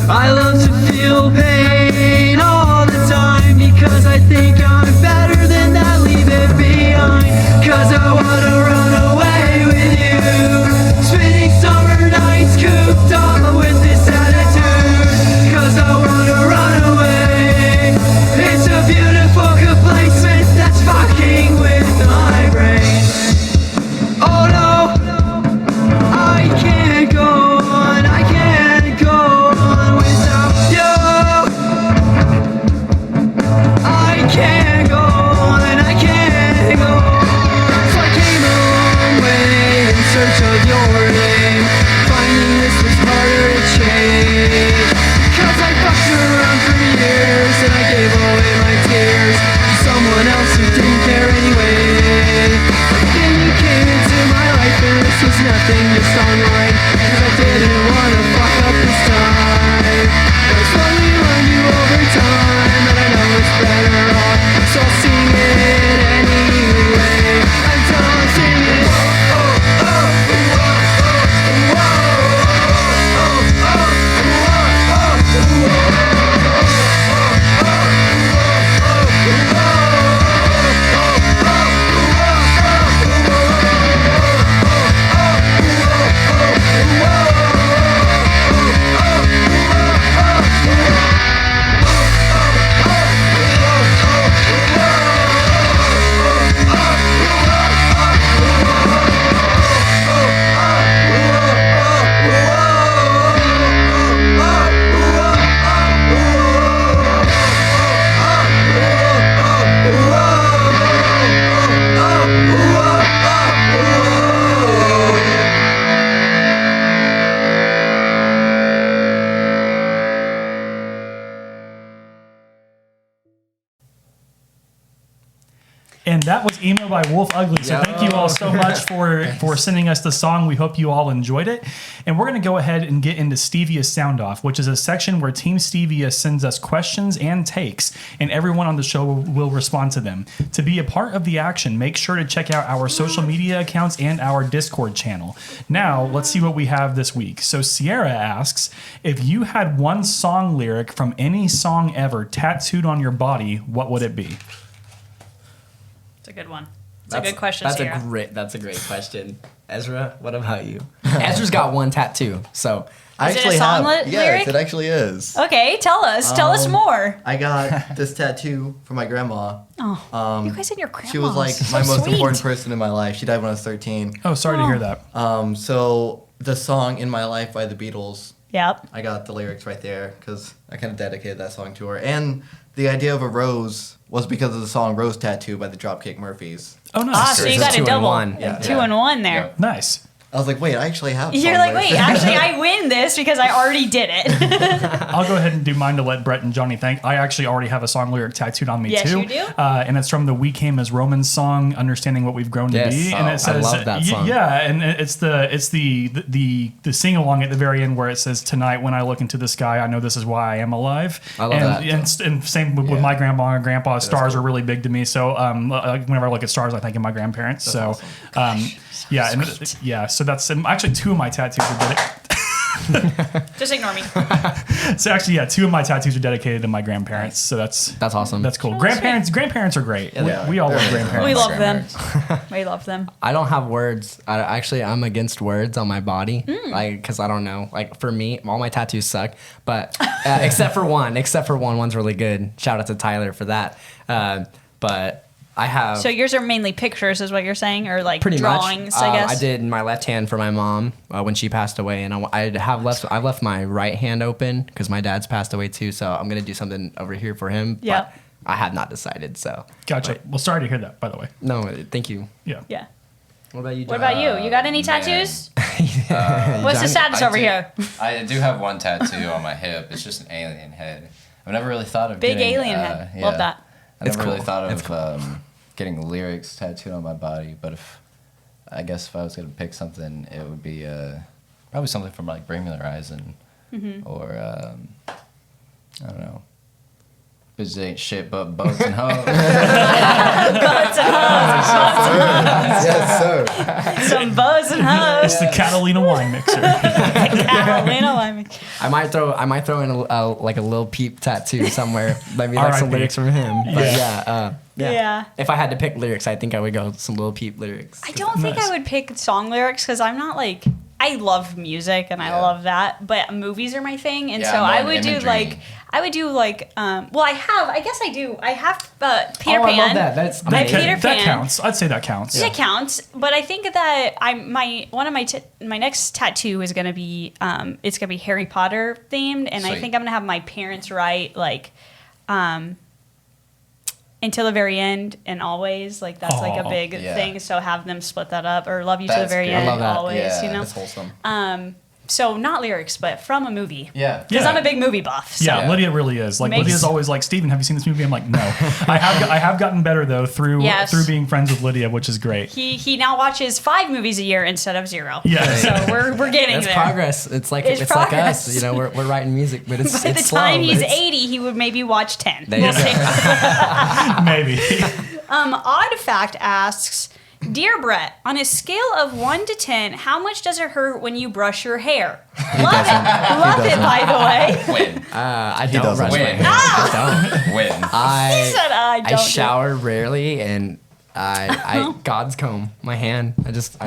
I love to feel pain all the time because I think I'm better than that. Leave it behind, cause I wanna run away with you. Spending summer nights cooped up with this attitude, cause I wanna run away. It's a beautiful complacement that's fucking with my brain. Oh no, I can't go on, I can't go on without you. I can't go on, I can't go on. So I came a long way in search of your name, finding this was harder to change. Cause I fucked around for years and I gave away my tears to someone else who didn't care anyway. Then you came into my life and this was nothing just online, cause I didn't wanna fuck up this time. But I slowly learned you over time, and I know it's better off, so I'll sing it anyway. Until I sing it. And that was Emo by Wolf Ugly. So thank you all so much for sending us the song. We hope you all enjoyed it. And we're going to go ahead and get into Stevia Sound Off, which is a section where Team Stevia sends us questions and takes, and everyone on the show will respond to them. To be a part of the action, make sure to check out our social media accounts and our Discord channel. Now, let's see what we have this week. So Sierra asks, if you had one song lyric from any song ever tattooed on your body, what would it be? It's a good one. It's a good question, That's Sierra. a great question. Ezra, what about you? Ezra's got one tattoo, so I Is it a actually song have. lyric? Yes, it actually is. Okay, tell us. Tell us more. I got this tattoo from my grandma. Oh, you guys and your grandma. She was like my most important person in my life. She died when I was 13. Oh, sorry to hear that. So the song "In My Life" by the Beatles, Yep. I got the lyrics right there because I kind of dedicated that song to her. And the idea of a rose was because of the song "Rose Tattoo" by the Dropkick Murphys. Oh, nice. Ah, so you So got a 2 in double. 1. Yeah. Two in one there. Yeah. Nice. I was like, wait, I actually have. You're song like, lyrics. wait, actually, I win this because I already did it. I'll go ahead and do mine to let Brett and Johnny thank. I actually already have a song lyric tattooed on me Yes, too. you do? And it's from the We Came as Romans song, "Understanding What We've Grown to Yes. Be." And Oh, it I says, love that song. Yeah, and it's the sing along at the very end where it says, "Tonight when I look into the sky, I know this is why I am alive." I love that. And same with Yeah. my grandma and grandpa. Stars cool. are really big to me. So whenever I look at stars, I think of my grandparents. So yeah, and yeah. So that's actually two of my tattoos are Just ignore me. So actually, yeah, two of my tattoos are dedicated to my grandparents. So that's awesome. That's cool. Oh, Grandparents are great. Yeah, they are. We all They're love amazing. grandparents. We love them. grandparents. We love them. I don't have words. I'm against words on my body, because I don't know. Like for me, all my tattoos suck. But except for one. One's really good. Shout out to Tyler for that. But I have So yours are mainly pictures, is what you're saying, or like pretty drawings, much. I guess. I did my left hand for my mom when she passed away, and I left my right hand open because my dad's passed away too. So I'm gonna do something over here for him. Yep. But I have not decided. So Gotcha. Well, sorry to hear that, by the way. no, thank you. Yeah. Yeah. What about you? What John? about you? You got any man. tattoos? What's the status I over do- here? I do have one tattoo on my hip. It's just an alien head. I've never really thought of Big getting, alien head. Love that. I It's never really cool. thought It's of getting lyrics tattooed on my body, but I guess if I was gonna pick something, it would be probably something from like Bring Me the Horizon, or I don't know, Bitches ain't shit but boats and hoes. Yes, sir. Some bows and hoes. It's the Catalina wine mixer. Catalina wine mixer. I might throw in like a Lil Peep tattoo somewhere. Maybe like some R.I.P. lyrics from him. But Yeah. Yeah. If I had to pick lyrics, I think I would go some Lil Peep lyrics. I don't think Nice. I would pick song lyrics because I'm not like, I love music and I Yeah. love that, but movies are my thing, and Yeah, so more I would do imagery. like, well, I guess I do. I have Peter Oh, Pan. I love that. That's My amazing. Peter That Pan. counts. I'd say that counts. It counts, but I think that one of my next tattoo is gonna be it's gonna be Harry Potter themed, and I Sweet. think I'm gonna have my parents write like until the very end and always, like that's like a Aw. big Yeah. thing. So have them split that up, or love you to the That's very good. end, I love that. always. Yeah, You know, That's wholesome. so not lyrics, but from a movie. Yeah. Because Yeah. I'm a big movie buff. So. Yeah, Yeah. Lydia really is. Like Makes- Lydia's always like, Steven, have you seen this movie? I'm like, no. I have gotten better though through Yes. through being friends with Lydia, which is great. He now watches 5 movies a year instead of 0. Yeah. So we're getting That's there. progress. It's like It's like progress. us. You know, we're writing music, but it's By the it's slow, time but he's it's- 80, he would maybe watch 10. There you We'll go. see. Maybe. Odd Fact asks, Dear Brett, on a scale of 1 to 10, how much does it hurt when you brush your hair? Love it. Love it, by the way. Win. I don't doesn't. brush my Win. hair. I don't. Win. He said, I don't. I shower rarely, and I God's comb my hand. You're just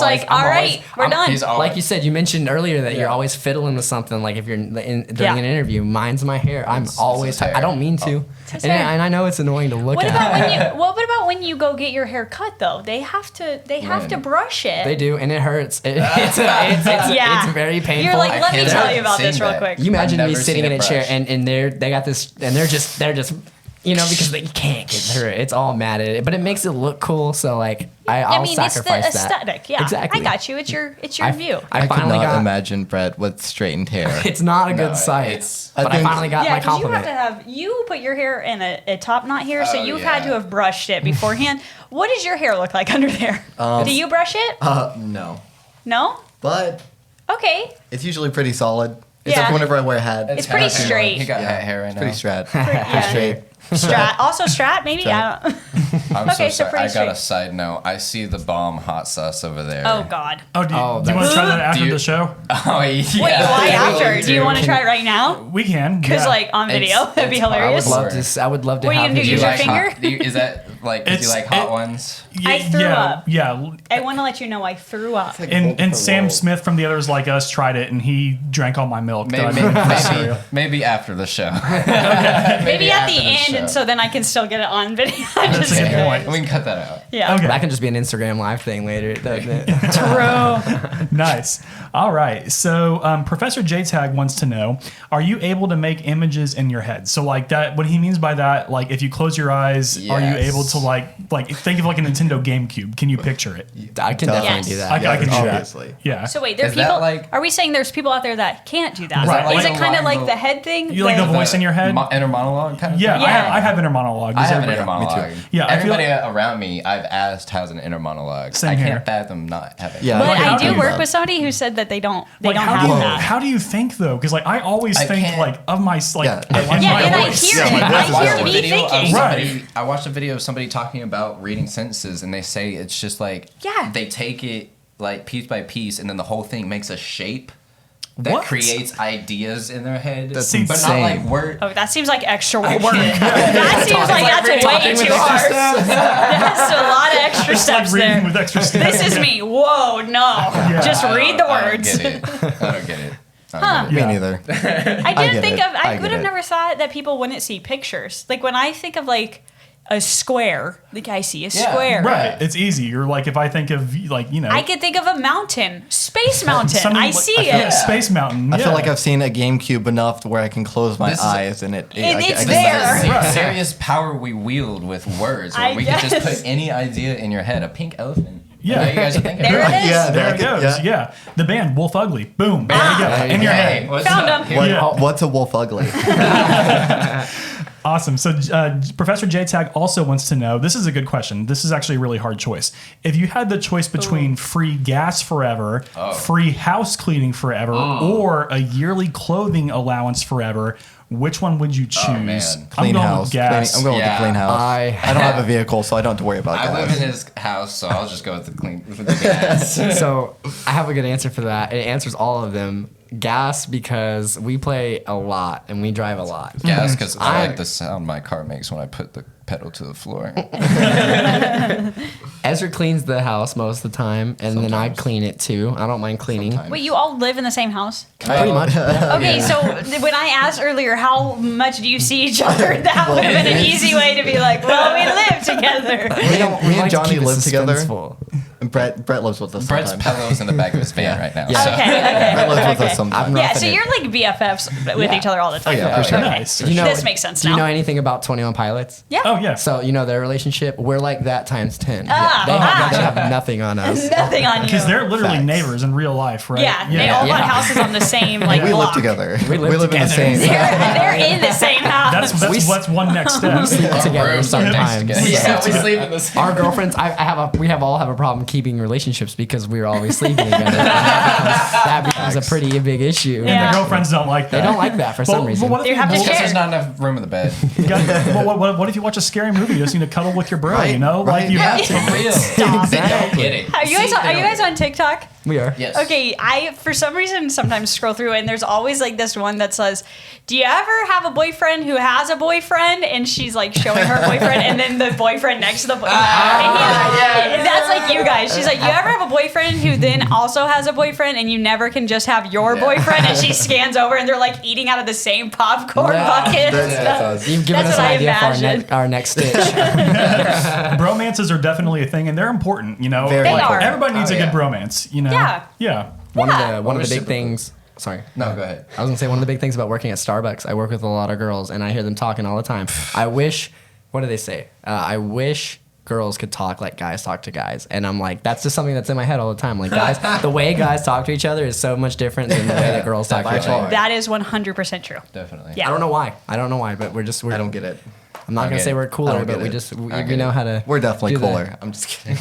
like, all right, we're done. He's always, Like you said, you mentioned earlier that you're Yeah. always fiddling with something. Like if you're during Yeah. an interview, mine's my hair. I'm It's always. his hair. I don't mean to, his and, hair. and I know it's annoying to look What at. about when you? What about when you go get your hair cut though? They have to brush it. They do, and it hurts. Yeah. It's very painful. You're like, let me can't tell you about seen this real that. quick. You imagine I've me never sitting seen in a it chair brush. and they're got this and they're just because they can't get through it. It's all matted, but it makes it look cool. So like I'll it's the sacrifice that. aesthetic. Yeah, Exactly. I got you. It's your view. I I could finally not got. imagine Brett with straightened hair. It's not a No, good sight. it's- But I think- finally got Yeah, my because you have compliment. to you put your hair in a top knot here, so Oh, you've had yeah. to have brushed it beforehand. What does your hair look like under there? Do you brush it? No. No. But Okay. it's usually pretty solid. Except Yeah. for whenever I wear a hat. It's pretty hat hair. straight. He got Yeah, hat hair right it's now. pretty straight. Yeah. Straight. Strat. Also strat. Maybe. Strat. I don't. I'm Okay, so so sorry. pretty I got a straight. side note. I see the bomb hot sauce over there. Oh God. Oh, do you Oh, want to that's- try that after Do you- the show? Oh, yeah. Wait, why Yeah, after? Do you want to Can- try it right now? We can. Because yeah. like on video, It's- that'd be it's hard. hilarious. I would love to What are you have gonna do, him use you your like finger? Hot, is that like? Do you It's- like hot it- ones? I threw yeah, up. Yeah. I want to let you know I threw up. And Sam Smith from The Others Like Us tried it, and he drank all my milk. that I Maybe, made for cereal. maybe after the show. Maybe at after the end, show. and so then I can still get it on video. I'm That's just a good kidding. point. We can cut that out. Yeah. Okay. That can just be an Instagram live thing later. doesn't it? True. Nice. All right. So Professor JTag wants to know: are you able to make images in your head? So like that. What he means by that, like if you close your eyes, are you Yes. able to like think of like a Nintendo GameCube? Can you picture it? I can Yes. definitely do that. I can do that. obviously. Yeah. So wait, there are Is that people. like- Are we saying there's people out there that can't do that? Right, Is like it kind of like the- the head thing? You like the Where- voice in your head? Inner monologue kind of Yeah, thing? Yeah. I have inner monologue. I Does have an everybody- inner monologue. Yeah, I feel- Everybody around me, I've asked has an inner monologue. Same I here. can't fathom not having. Yeah. But Like, how I do do you- work with somebody who said that they don't Like, have how do you that. how do you think though? Because like I always I think can't- like of my like Yeah. in Yeah, my and I voice. hear Yeah, it. my voice I is hear lower. me thinking. Right. I watched a video of somebody talking about reading sentences, and they say it's just like Yeah. they take it like piece by piece, and then the whole thing makes a shape that What? creates ideas in their head. That's but not insane. like word. Oh, that seems like extra work. can't- That seems like that's way too hard. That's a lot of extra It's like steps reading there. with extra steps. This is me. Whoa, no. Just read the words. I don't get it. I don't get it. Me Yeah. neither. I I didn't get think it. of. I I could get have it. never thought that people wouldn't see pictures. Like when I think of like a square, like I see a Yeah. square. Right. It's easy. You're like if I think of like I could think of a mountain, Space Mountain. something I like- see yeah, it. Space Mountain. I yeah. feel like I've seen a GameCube enough to where I can close my This is- eyes and it. And I it's can there. imagine. It's serious power we wield with words. Where I we can just guess. put any idea in your head. A pink elephant. Yeah. I know you guys are thinking There about it is. Yeah, There I it could- goes. Yeah. The band Wolf Ugly. Boom. There you go. There you In your go. head. What's Found up? him. What- Yeah. What's a wolf ugly? Awesome. So Professor JTAG also wants to know, this is a good question. This is actually a really hard choice. If you had the choice between free gas forever, free house cleaning forever, or a yearly clothing allowance forever, which one would you choose? Oh, man. I'm going with gas. I'm going with the clean house. I don't have a vehicle, so I don't have to worry about I gas. live in his house, so I'll just go with the gas. So I have a good answer for that. It answers all of them. Gas, because we play a lot and we drive a lot. Gas, because I like the sound my car makes when I put the pedal to the floor. Ezra cleans the house most of the time, and then I clean it too. I don't mind cleaning. Sometimes. Wait, you all live in the same house? Pretty much. Okay, so when I asked earlier how much do you see each other, that would have been an easy way to be like, well, we live together. Me and to Johnny keep it live together. suspenseful. And Brett lives with us Brett's sometimes. pillows in the back of his van right now. Yeah. So. Okay. Brett lives with Okay. us sometimes. Yeah, so you're like BFFs with each other all the time. yeah, for sure. Okay. Nice. You know, This makes sense Do you now. know anything about 21 Pilots? Yeah. Oh, yeah. So you know their relationship. We're like that times 10. Ah, They have nothing on us. Nothing on you. Because they're literally Facts. neighbors in real life, right? Yeah, they all bought houses on the same like We live block. together. We live in the together. same. They're in the same house. That's one next step. Together rooms sometimes. together. Yeah, we sleep in the same. Our girlfriends, we all have a problem keeping relationships because we're always sleeping together. And that becomes a pretty big issue. Yeah. The girlfriends don't like that. They don't like that for some reason. What if They have to Because share. there's not enough room in the bed. what if you watch a scary movie? You just need to cuddle with your bro, Right, you know? right. Like you have to. Real. Exactly. Get it. Are you guys on TikTok? We are. Yes. Okay, I for some reason sometimes scroll through and there's always like this one that says, "Do you ever have a boyfriend who has a boyfriend?" And she's like showing her boyfriend, and then the boyfriend next to the boyfriend. That's like you guys. She's like, "You ever have a boyfriend who then also has a boyfriend, and you never can just have your boyfriend?" And she scans over, and they're like eating out of the same popcorn bucket. and stuff. You've given That's us an what I idea for imagine. our next stitch. Bromances are definitely a thing, and they're important, you know? Very They are. Everybody needs Oh, a good yeah. bromance, you know? Yeah. Yeah. One Yeah. of the big super things. Sorry. No, go ahead. I was gonna say one of the big things about working at Starbucks. I work with a lot of girls, and I hear them talking all the time. I wish. What do they say? I wish girls could talk like guys talk to guys, and I'm like, that's just something that's in my head all the time. Like guys, the way guys talk to each other is so much different than the way that girls talk to By each far. other. That is 100% true. Definitely. Yeah. I don't know why. But we're I don't get it. I'm not gonna get say it. we're I cooler, don't but get we it. just we get know it. how to. We're definitely do that. cooler. I'm just kidding.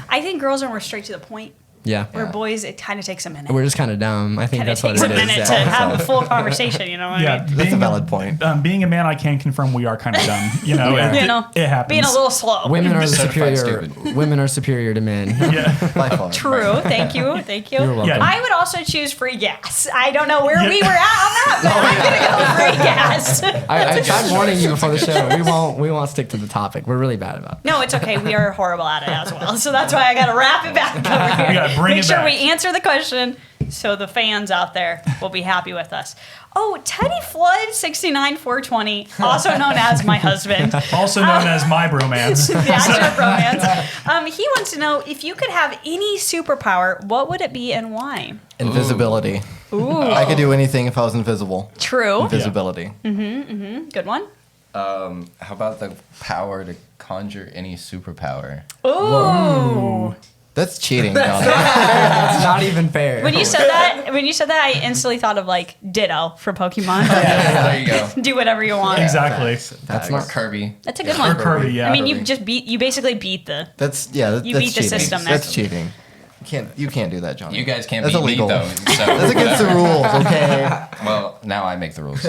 I think girls are more straight to the point. Yeah. Where boys, it kind of takes a minute. We're just kind of dumb. I think Kind of that's what takes it a is. minute yeah. to have a full conversation. You know what Yeah, I mean? That's a valid point. Being a man, I can confirm we are kind of dumb. You know, We are. it, You know, it happens. being a little slow. Women are the Certified superior. stupid. Women are superior to men. Yeah. By far. True. Thank you. You're welcome. Yeah. I would also choose free gas. I don't know where we were at on that, but I'm gonna go free gas. I tried warning you before the show. We won't stick to the topic. We're really bad about it. No, it's okay. We are horrible at it as well. So that's why I got to wrap it back over here. We gotta bring Make it sure back. we answer the question so the fans out there will be happy with us. Oh, Teddy Flood 69420, also known as my husband. Also known as my bromance. That's your romance. He wants to know if you could have any superpower, what would it be and why? Invisibility. Ooh, I could do anything if I was invisible. true. Invisibility. Good one. How about the power to conjure any superpower? Ooh. That's cheating, Johnny. It's not even fair. When you said that, I instantly thought of like Ditto from Pokemon. There you go. Do whatever you want. Exactly. That's Or not. Kirby. That's a good Or one. Kirby, yeah. I mean, you basically beat the. That's You that's beat the cheating. system there. That's cheating. You can't do that, Johnny. You guys can't That's beat illegal. me though. So That's against the rules, okay? Well, now I make the rules.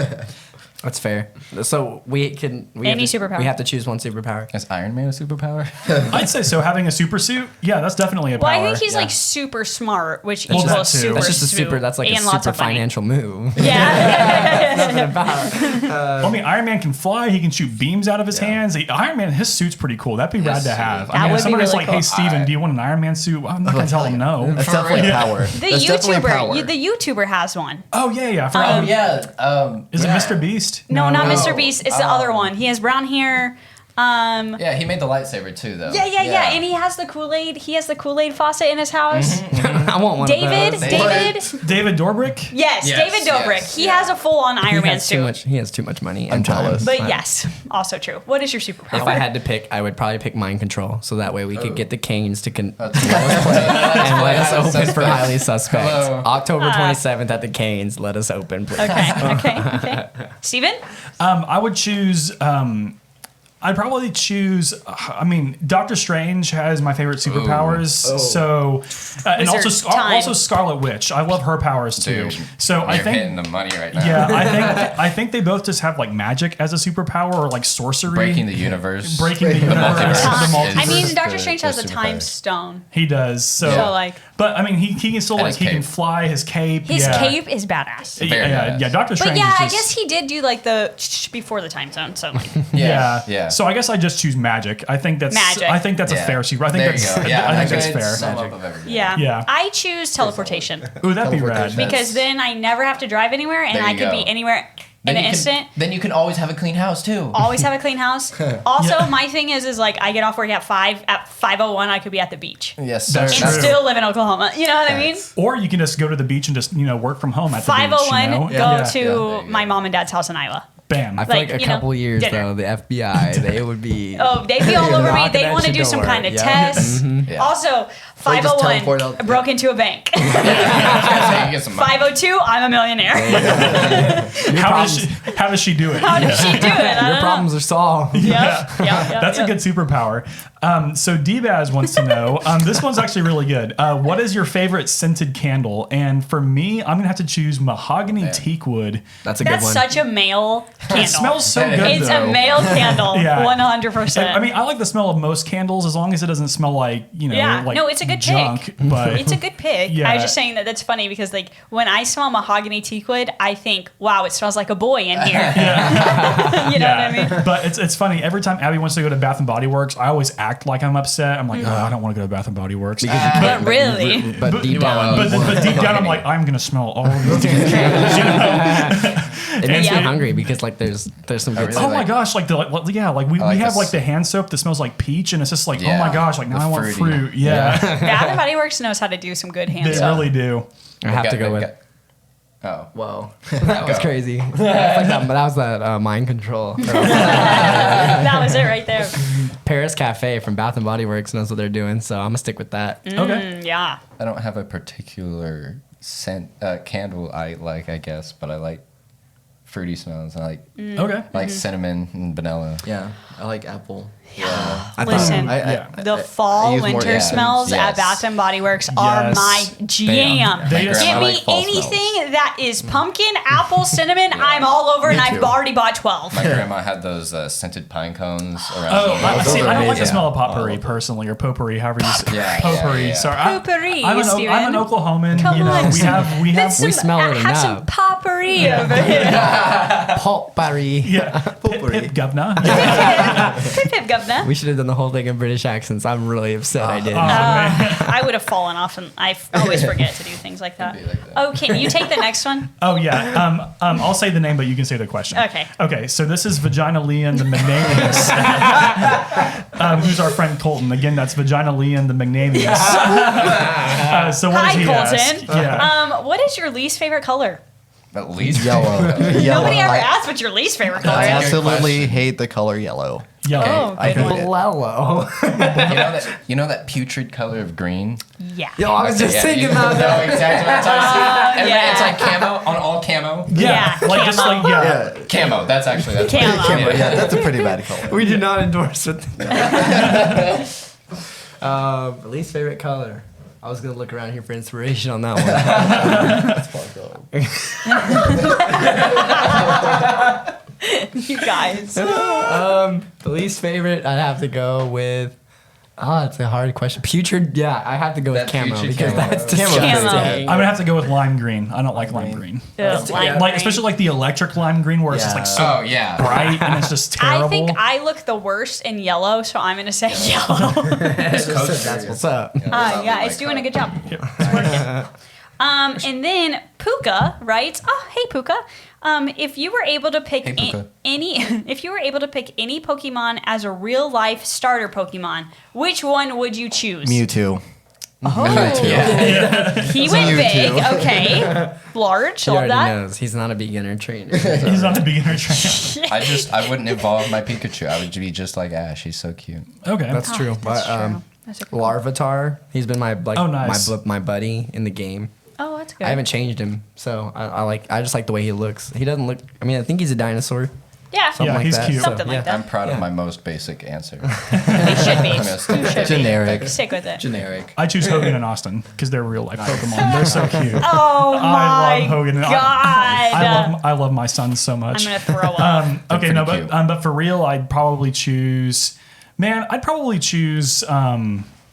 That's fair. So we can. We Any have to, superpower. We have to choose one superpower. Is Iron Man a superpower? I'd say so. Having a super suit, yeah, that's definitely a power. Well, I think he's yeah. like super smart, which Well, that equals too. super. That's just a smooth super. That's like a and lots super of money. financial move. Yeah. Well, I mean, Iron Man can fly. He can shoot beams out of his hands. Iron Man, his suit's pretty cool. That'd be rad to have. That I mean, would if be somebody's really like, cool. "Hey, Steven, do you want an Iron Man suit?" I'm not gonna tell him no. That's definitely a power. The That's definitely a power. YouTuber has one. Oh yeah. I forgot. yeah. Is it Mr. Beast? No, not No. Mr. Beast. It's the other one. He has brown hair. Yeah, he made the lightsaber too, though. Yeah. And he has the Kool-Aid. He has the Kool-Aid faucet in his house. I want one David. of those. David Dobrik? Yes, Yes, David Dobrik. yes, he yeah. has a full-on Iron Man suit. He has too much money. I'm and time. jealous. But yes, Also true. What is your superpower? If I had to pick, I would probably pick mind control, so that way we could get the Canes to let us play and let us open for Highly Suspect. Hello. October 27th at the Canes. Let us open, please. Okay. Steven? I would choose. I'd probably choose. I mean, Doctor Strange has my favorite superpowers. So, and Wizard time. also Scarlet Witch. I love her powers too. Dude, So I You're think. hitting the money right now. Yeah, I think they both just have like magic as a superpower or like sorcery. Breaking the universe. Breaking the universe. multiverse. The I multiverse. mean, Doctor the- Strange the has a time superpowers. stone. He does. So, So, like- but I mean, he can still And like his he can cape. fly his cape. His yeah. cape is badass. Very Yeah, badass. Doctor But Strange. yeah, is I just, guess he did do like the before the time zone. So like, Yeah. So I guess I just choose magic. I think that's Magic. I think that's a fair super. I think there that's you go. Yeah, I think that's that's fair. Sum up of everything. yeah. Yeah. I choose teleportation Ooh, that'd be rad. Teleportation. because then I never have to drive anywhere and There I you can go. be anywhere in an instant. Then you can always have a clean house too. Always have a clean house. Also, Yeah. my thing is like I get off work at 5. At 5:01, I could be at the beach Yes, sir. That's and true. still live in Oklahoma. You know what I mean? Or you can just go to the beach and just work from home at the beach. 5:01, You know? go Yeah. to there you my go. mom and dad's house in Iowa. Bam. I feel Like, like a you know, couple years dinner. though, the FBI, they would be. Oh, they'd be all over me. Knocking They at want to your do some door. kind of Yeah. test. Yeah. Also, Like, just teleport 5:01, out- broke into a bank. So you get some money. 5:02, I'm a millionaire. How does she do it? How does she do it? I Your don't know. problems are solved. Yep. That's a good superpower. So D-Baz wants to know, this one's actually really good. What is your favorite scented candle? And for me, I'm going to have to choose mahogany teak wood. That's a good That's one. such a male candle. It smells so good, It's though. a male candle, Yeah. 100%. I mean, I like the smell of most candles as long as it doesn't smell like, Yeah. like No, it's a good junk. pick. But It's a good pick. Yeah. I was just saying that's funny because like when I smell mahogany teak wood, I think, wow, it smells like a boy in here. You know what I mean? But it's funny. Every time Abby wants to go to Bath and Body Works, I always act like I'm upset. I'm like, oh, I don't want to go to Bath and Body Works. But really, But deep down, But deep down, I'm like, I'm gonna smell all of these candles. You know? it makes Yeah. me hungry because like there's some good really stuff. Oh my like- gosh! Like we like have this- like the hand soap that smells like peach, and it's just like, oh Yeah. my gosh! Like now The I want fruity. fruit. Yeah, Bath and Body Works knows how to do some good hand they stuff. really do. I have to go with. Oh. Whoa, that was crazy. That was that mind control. That was it right there. Paris Cafe from Bath and Body Works knows what they're doing, so I'm gonna stick with that. Okay. Yeah. I don't have a particular scent candle I like, I guess, but I like fruity smells. I like Okay. cinnamon and vanilla. Yeah, I like apple. I Listen, I the fall use more- winter yeah. smells at Yes. Bath and Body Works are Yes. my jam. They just- Give I me like fall anything that is pumpkin, apple, cinnamon. I'm all over, and I've too. already bought 12. My grandma had those scented pine cones around. Oh, the- I, see, I don't like the amazing. smell of potpourri personally, or potpourri, however you say Yeah, potpourri. yeah. Sorry, Potpourri, I'm an Steven. Oklahoman. Come you know, on. we have Let's We smell it have some enough. potpourri over here. Potpourri. yeah, pip governor. Pip pip, governor. We should have done the whole thing in British accents. I'm really upset I didn't. I would have fallen off, and I always forget to do things like that. be like that. Oh, can you take the next one? Oh yeah. I'll say the name, but you can say the question. Okay. Okay. So this is Vagina Leon the Magnanimous, who's our friend Colton. Again, that's Vagina Leon the Magnanimous. So what Hi, does he Colton. ask? Yeah. What is your least favorite color? At least Yellow. Nobody Yellow. ever I, asked what your least favorite color I is. absolutely hate the color yellow. Yellow. Oh, good one. Lello. you know that putrid color of green. Yeah. Yo, I was just Yeah, thinking you about know that. exactly what I'm talking about. yeah. It's like camo on all camo. Yeah. Yeah, Like just camo. like yeah. Camo. That's Camo. Yeah, that's a pretty bad color. We do not endorse it. Least favorite color. I was gonna look around here for inspiration on that one. You guys. The least favorite, I'd have to go with. Oh, it's a hard question. Putrid, yeah, I have to go with That camo putrid because camo. that's Camo's disgusting. pretty I'm gonna have to go with lime green. I don't like lime green. Ugh, lime Like green. especially like the electric lime green where it's just like so Oh yeah. bright and it's just terrible. I think I look the worst in yellow, so I'm gonna say yellow. It's That's what's up. Yeah, it's doing a good job. It's working. And then Puka writes, "Oh, hey Puka. If you were able to pick Hey, Puka. if you were able to pick any Pokemon as a real life starter Pokemon, which one would you choose?" Mewtwo. Oh, Yeah. he went You big. too. Okay, large. He Love already that. knows. He's not a beginner trainer. He's on the beginner train. I wouldn't evolve my Pikachu. I would be just like Ash. He's so cute. Okay. That's true. That's But true. That's a cool. Larvitar, he's been my Oh, nice. my buddy in the game. Oh, that's good. I haven't changed him, so I just like the way he looks. He doesn't look. I mean, I think he's a dinosaur. Yeah, Something Yeah, like he's that. cute. Something So, like that. I'm proud Yeah. of my most basic answer. They should be. I'm gonna stick with it. Generic. Stick with it. Generic. I choose Hogan and Austin because they're real life Pokemon. They're so cute. Oh I my love Hogan and god! I love my sons so much. I'm gonna throw up. Okay, no, pretty but cute. but for real, I'd probably choose. Man, I'd probably choose.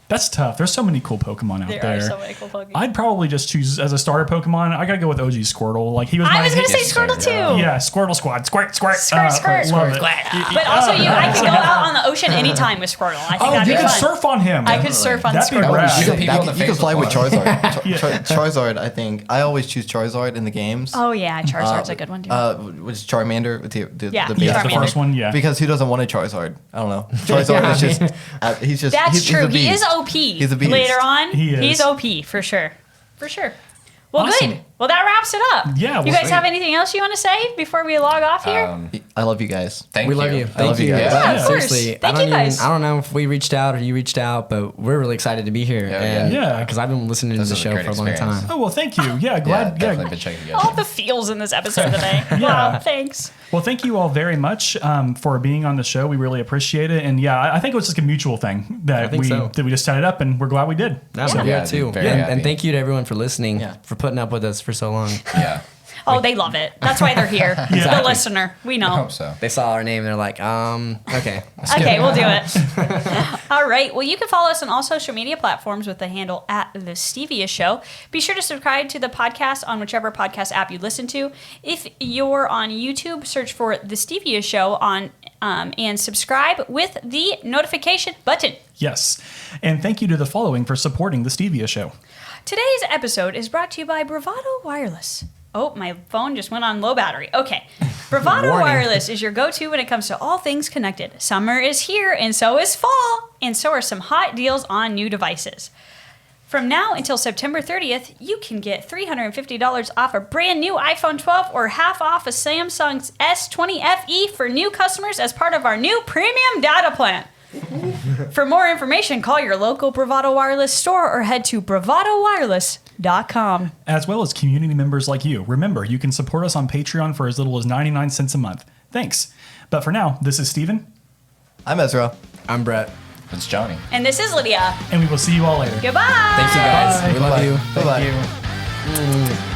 That's tough. There's so many cool Pokemon out There there. are so many cool Pokemon. I'd probably just choose as a starter Pokemon. I gotta go with OG Squirtle. Like he was. I my was gonna hit- say Squirtle too. Yeah, Squirtle Squad. Squirt. Squirt, squirt. Love it. But also, I could go out on the ocean anytime with Squirtle. I think Oh, that'd you be can fun. surf on him. I could surf on That'd be Squirtle. rad. Shoot people in the You face can fly with with Charizard. Charizard, I think. I always choose Charizard in the games. Oh yeah, Charizard's a good one too. Which is Charmander? The Yeah, the Yeah, Yeah, the Charmander. first one. Yeah. Because who doesn't want a Charizard? I don't know. Charizard is just, he's just. That's he's true. a He is beast. OP. He's a beast. Later on, He is. he's OP for sure. For sure. Well, Awesome. good. Well, that wraps it up. Yeah, You well, guys have anything else you want to say before we log off here? I love you guys. Thank We you. love you. I Thank love you you. guys. Yeah, of course. Seriously, Thank you guys. I don't know if we reached out or you reached out, but we're really excited to be here. Yeah, and yeah. Because I've been listening This to the is a show great for a long experience. time. Oh well, thank you. Yeah, Yeah, glad. definitely been checking you All guys. out. the feels in this episode today. Yeah. Wow, thanks. Well, thank you all very much for being on the show. We really appreciate it. And yeah, I think it was just a mutual thing that think so. that we just set it up, and we're glad we did. That's Yeah. yeah, Yeah, too. very And, happy. and thank you to everyone for listening, Yeah. for putting up with us for so long. Yeah. Oh, they love it. That's why they're here. The Exactly. listener. We I know. hope so. They saw our name and they're like, okay. Okay, we'll do it. All right. Well, you can follow us on all social media platforms with the handle at The Stevia Show. Be sure to subscribe to the podcast on whichever podcast app you listen to. If you're on YouTube, search for The Stevia Show on and subscribe with the notification button. Yes. And thank you to the following for supporting the Stevia Show. Today's episode is brought to you by Bravado Wireless. Oh, my phone just went on low battery. Okay. Bravado Warning. Wireless is your go-to when it comes to all things connected. Summer is here, and so is fall, and so are some hot deals on new devices. From now until September 30th, you can get $350 off a brand new iPhone 12 or half off a Samsung's S20 FE for new customers as part of our new premium data plan. For more information, call your local Bravado Wireless store or head to bravadowireless.com. As well as community members like you. Remember, you can support us on Patreon for as little as 99 cents a month. Thanks. But for now, this is Steven, I'm Ezra. I'm Brett. It's Johnny. And this is Lydia. and we will see you all later. Goodbye. Thanks, you guys. Bye. We love you. Bye-bye. Thank you.